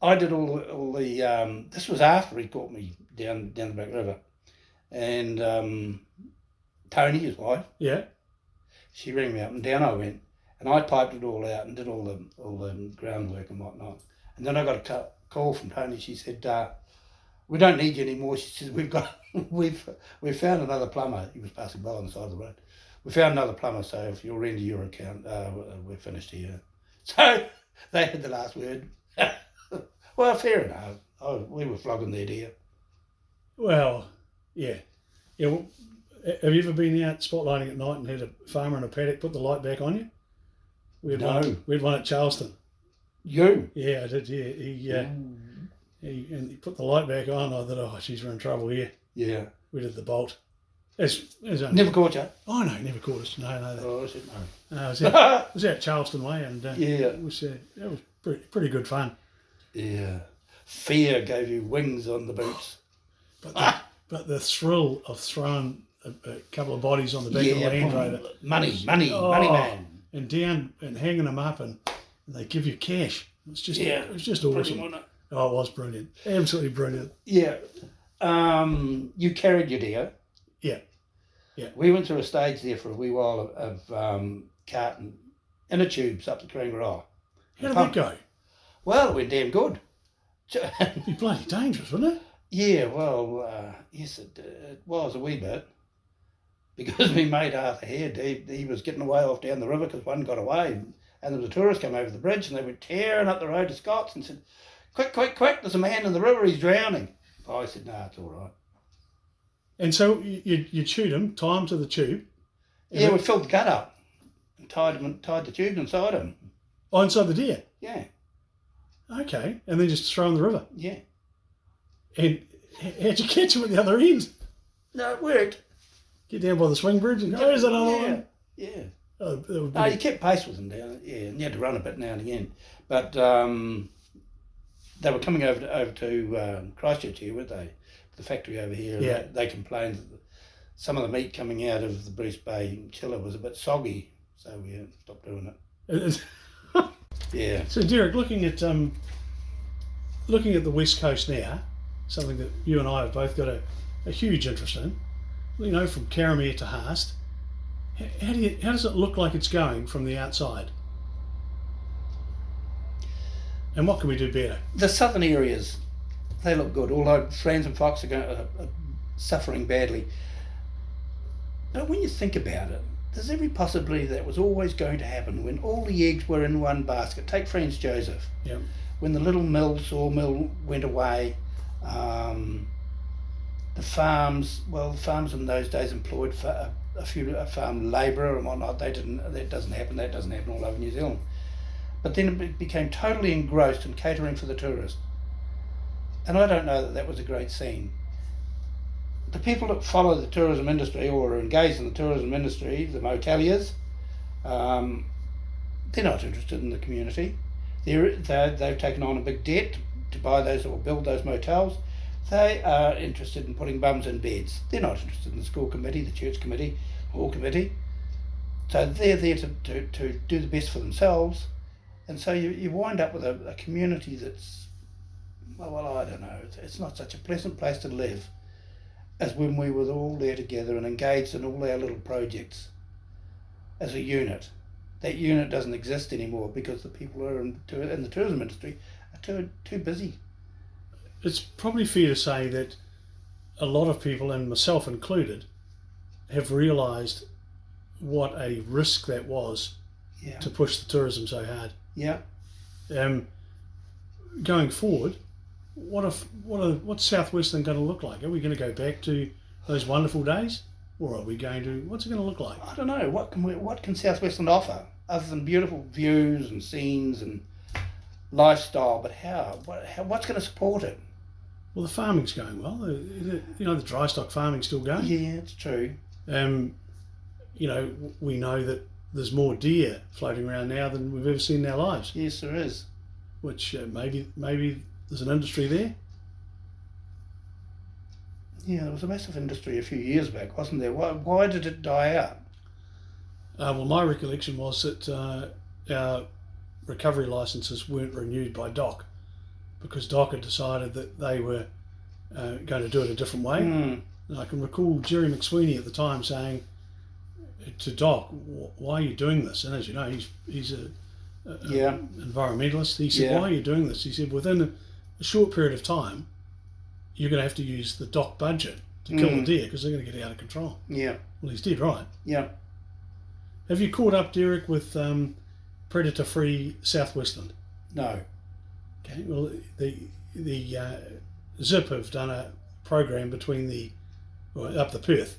I did all the. This was after he caught me down the Black River, and Tony, his wife, Yeah. she rang me up, and down I went, and I piped it all out and did all the groundwork and whatnot. And then I got a call from Tony. She said, "We don't need you anymore." She said, "We've found another plumber." He was passing by on the side of the road. "We found another plumber, so if you'll render your account, we're finished here." So they had the last word. Well, fair enough. We were flogging their deer. Well, yeah. Yeah. Well, have you ever been out spotlighting at night and had a farmer in a paddock put the light back on you? We had one at Charleston. You? Yeah, I did. Yeah, he put the light back on. I thought, oh, she's in trouble here. Yeah. We did the bolt. As Never caught you? Oh no, never caught us. No. Oh, I said no. No, it was out Charleston way, and it was pretty good fun. Yeah. Fear gave you wings on the boots. But the thrill of throwing a couple of bodies on the back of the Land Rover. Money, man. And down and hanging them up, and they give you cash. It was just awesome. Oh, it was brilliant. Absolutely brilliant. Yeah. You carried your deer. Yeah. We went through a stage there for a wee while of carting inner tubes up the Karangaroo. How did that go? Well, it went damn good. It'd be bloody dangerous, wouldn't it? Yeah, well, yes, it was a wee bit. Because my mate Arthur Head, he was getting away off down the river because one got away, and there was a tourist come over the bridge, and they were tearing up the road to Scott's and said, quick, there's a man in the river, he's drowning. I said, no, it's all right. And so you'd shoot him, tie him to the tube. Yeah, we filled the gut up and tied the tube inside him. Oh, inside the deer? Yeah. Okay, and then just throw him in the river. Yeah. And how'd you catch him at the other end? No, it worked. Get down by the swing bridge and there's another one. Yeah. Oh, No, you kept pace with them down. Yeah, and you had to run a bit now and again. But they were coming over to Christchurch here, weren't they? The factory over here. Yeah. They complained that some of the meat coming out of the Bruce Bay chiller was a bit soggy, so we stopped doing it. Yeah. So Dereck, looking at the West Coast now, something that you and I have both got a huge interest in. You know, from Karamea to Haast. How does it look like it's going from the outside? And what can we do better? The southern areas, they look good, although Franz and Fox are suffering badly. But when you think about it, there's every possibility that was always going to happen when all the eggs were in one basket. Take Franz Joseph. Yeah. When the little sawmill went away, the farms. Well, the farms in those days employed a few farm labourer and whatnot. That doesn't happen. That doesn't happen all over New Zealand. But then it became totally engrossed in catering for the tourist. And I don't know that that was a great scene. The people that follow the tourism industry or are engaged in the tourism industry, the moteliers, they're not interested in the community. They've taken on a big debt to buy those or build those motels. They are interested in putting bums in beds. They're not interested in the school committee, the church committee, hall committee. So they're there to do the best for themselves. And so you wind up with a community that's, well, I don't know, it's not such a pleasant place to live as when we were all there together and engaged in all our little projects as a unit. That unit doesn't exist anymore because the people who are in the tourism industry are too busy. It's probably fair to say that a lot of people, and myself included, have realised what a risk that was to push the tourism so hard. Yeah. Going forward, what's Southwestern going to look like? Are we going to go back to those wonderful days, or are we going to? What's it going to look like? I don't know. What can Southwestern offer other than beautiful views and scenes and lifestyle? But how? What's going to support it? Well, the farming's going well. The dry stock farming's still going. Yeah, it's true. We know that there's more deer floating around now than we've ever seen in our lives. Yes, there is. Which maybe there's an industry there. Yeah, there was a massive industry a few years back, wasn't there? Why did it die out? Well, my recollection was that our recovery licences weren't renewed by DOC because DOC had decided that they were going to do it a different way. And I can recall Jerry McSweeney at the time saying to DOC, "Why are you doing this?" And as you know, he's a environmentalist. He said, "Why are you doing this?" He said, "Within a short period of time, you're going to have to use the DOC budget to kill the deer because they're going to get out of control." Yeah. Well, he's dead right. Yeah. Have you caught up, Dereck, with predator-free Southwestern? No. Okay. Well, the Zip have done a program between up the Perth.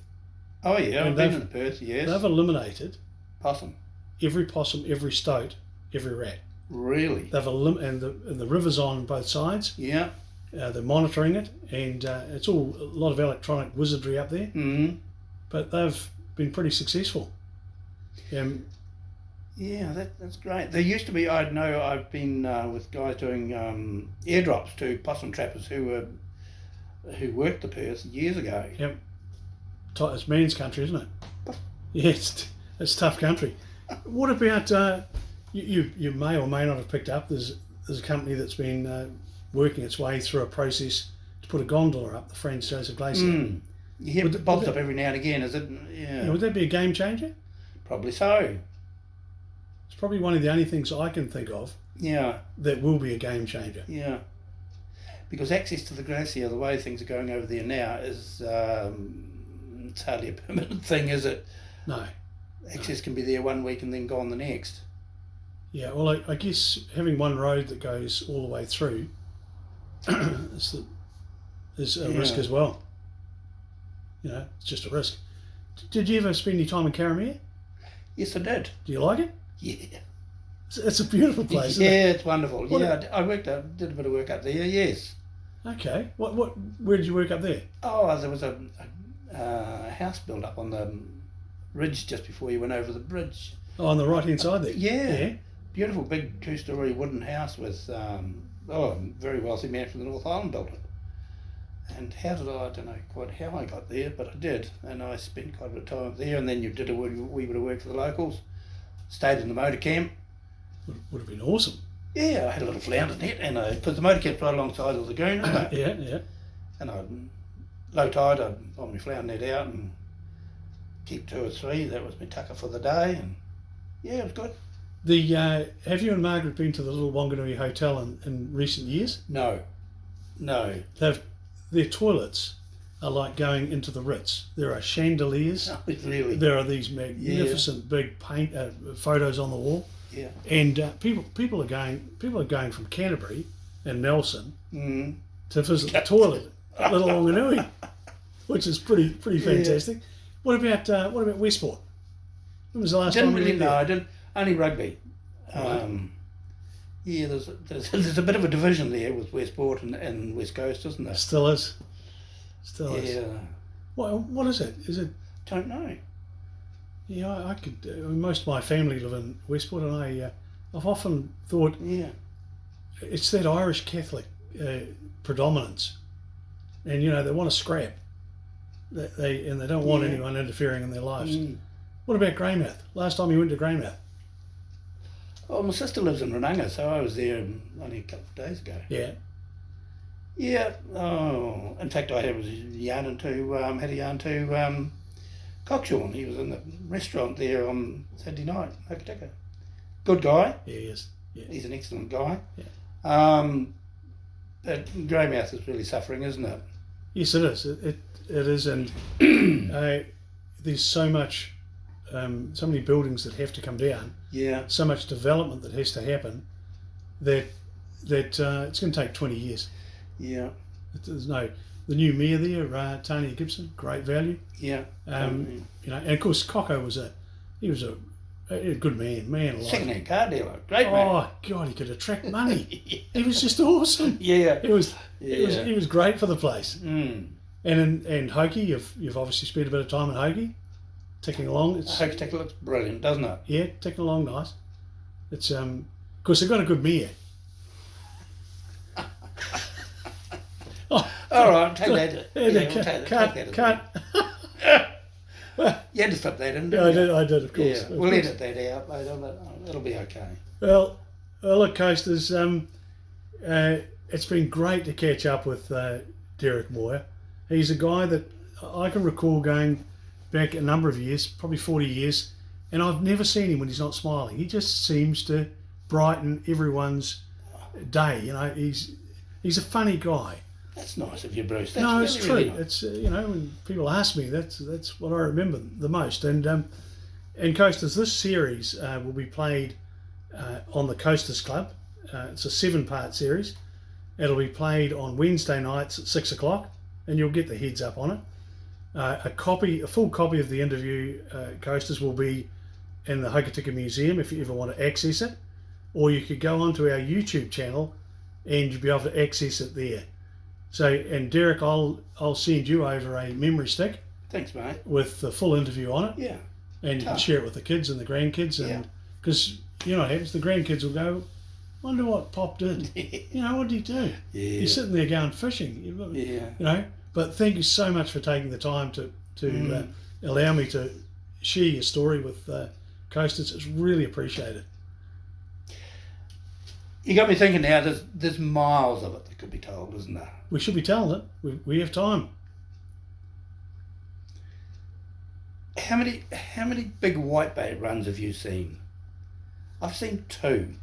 Oh yeah, And I've been in Perth. Yes. They've eliminated possum, every stoat, every rat. Really? They've and the rivers on both sides. Yeah. They're monitoring it, and it's all a lot of electronic wizardry up there. Mm-hmm. But they've been pretty successful. Yeah, that's great. There used to be, I know, I've been with guys doing airdrops to possum trappers who worked the Perth years ago. Yep. It's man's country, isn't it? Yeah, it's tough country. What about you may or may not have picked up? There's a company that's been working its way through a process to put a gondola up the Franz Josef Glacier. You hear it pops up every now and again, is it? Yeah. Would that be a game changer? Probably so. It's probably one of the only things I can think of. Yeah. That will be a game changer. Yeah. Because access to the glacier, the way things are going over there now, is it's hardly a permanent thing, is it? No. Access can be there one week and then gone the next. Yeah, well, I guess having one road that goes all the way through is a risk as well. It's just a risk. Did you ever spend any time in Karamea? Yes, I did. Do you like it? Yeah. It's a beautiful place, isn't it? Yeah, it's wonderful. I did a bit of work up there, yes. Okay. Where did you work up there? Oh, there was a house built up on the ridge just before you went over the bridge. Oh, on the right-hand side there? Yeah. Beautiful big two-storey wooden house with, a very wealthy man from the North Island built it. And I don't know quite how I got there, but I did. And I spent quite a bit of time up there, and then you did a wee bit of work for the locals. Stayed in the motor camp. Would have been awesome. Yeah, I had a little flounder net, and because the motor camp's right alongside the lagoon, isn't it? Yeah. And low tide, I'd pull my flounder net out and keep 2 or 3. That was my tucker for the day, and yeah, it was good. Have you and Margaret been to the little Wanganui Hotel in recent years? No. Their toilets are like going into the Ritz. There are chandeliers. Oh, really? There are these magnificent big paint photos on the wall. Yeah. And people are going from Canterbury and Nelson to visit the toilet at Little Wanganui. which is pretty fantastic. What about Westport? When was the last time Didn't you really went know. there? I didn't. Only rugby. Yeah, there's a bit of a division there with Westport and West Coast, isn't there? Still is. Still is. Yeah. What is it? Is it? Don't know. Yeah, I could. Most of my family live in Westport, and I've often thought Yeah. it's that Irish Catholic predominance, and they want to scrap. They don't want anyone interfering in their lives. What about Greymouth? Last time you went to Greymouth? Well, my sister lives in Rananga, so I was there only a couple of days ago. Yeah. Yeah. Oh, in fact, I had a yarn to Cockshawn. He was in the restaurant there on Saturday night. Hokitika. Good guy. Yeah, he is. Yeah. He's an excellent guy. Yeah. But Greymouth is really suffering, isn't it? Yes, it is. It is, and there's so much, so many buildings that have to come down. Yeah. So much development that has to happen that it's going to take 20 years. Yeah. There's the new mayor there, Tony Gibson, great value. Yeah. And of course Coco was a good man alive. Second-hand car dealer, great man. Oh God, he could attract money. He was just awesome. Yeah. He was great for the place. Mm. And Hokie, you've obviously spent a bit of time in Hokie, ticking along. Hokitika looks brilliant, doesn't it? Yeah, ticking along nice. It's of course they've got a good mayor. All right, take that. We'll take that. Cut. You had to stop that, didn't you? Yeah, I did, of course. Yeah, we'll edit that out later, but it'll be okay. Well, look, Coasters, it's been great to catch up with Dereck Moir. He's a guy that I can recall going back a number of years, probably 40 years, and I've never seen him when he's not smiling. He just seems to brighten everyone's day. He's a funny guy. That's nice of you, Bruce. That's No, it's really, true. really nice. It's when people ask me, that's what I remember the most. And Coasters, this series will be played on the Coasters Club. It's a 7-part series. It'll be played on Wednesday nights at 6 o'clock, and you'll get the heads up on it. A full copy of the interview, Coasters, will be in the Hokitika Museum if you ever want to access it, or you could go onto our YouTube channel and you'll be able to access it there. So, and Dereck, I'll send you over a memory stick. Thanks, mate. With the full interview on it. Yeah. And you can share it with the kids and the grandkids, and because what happens, the grandkids will go, wonder what Pop did. What did he do? Yeah. He's sitting there going fishing. Yeah. But thank you so much for taking the time to allow me to share your story with Coasters. It's really appreciated. You got me thinking now. There's miles of it that could be told, isn't there? We should be telling it. We have time. How many big whitebait runs have you seen? I've seen 2.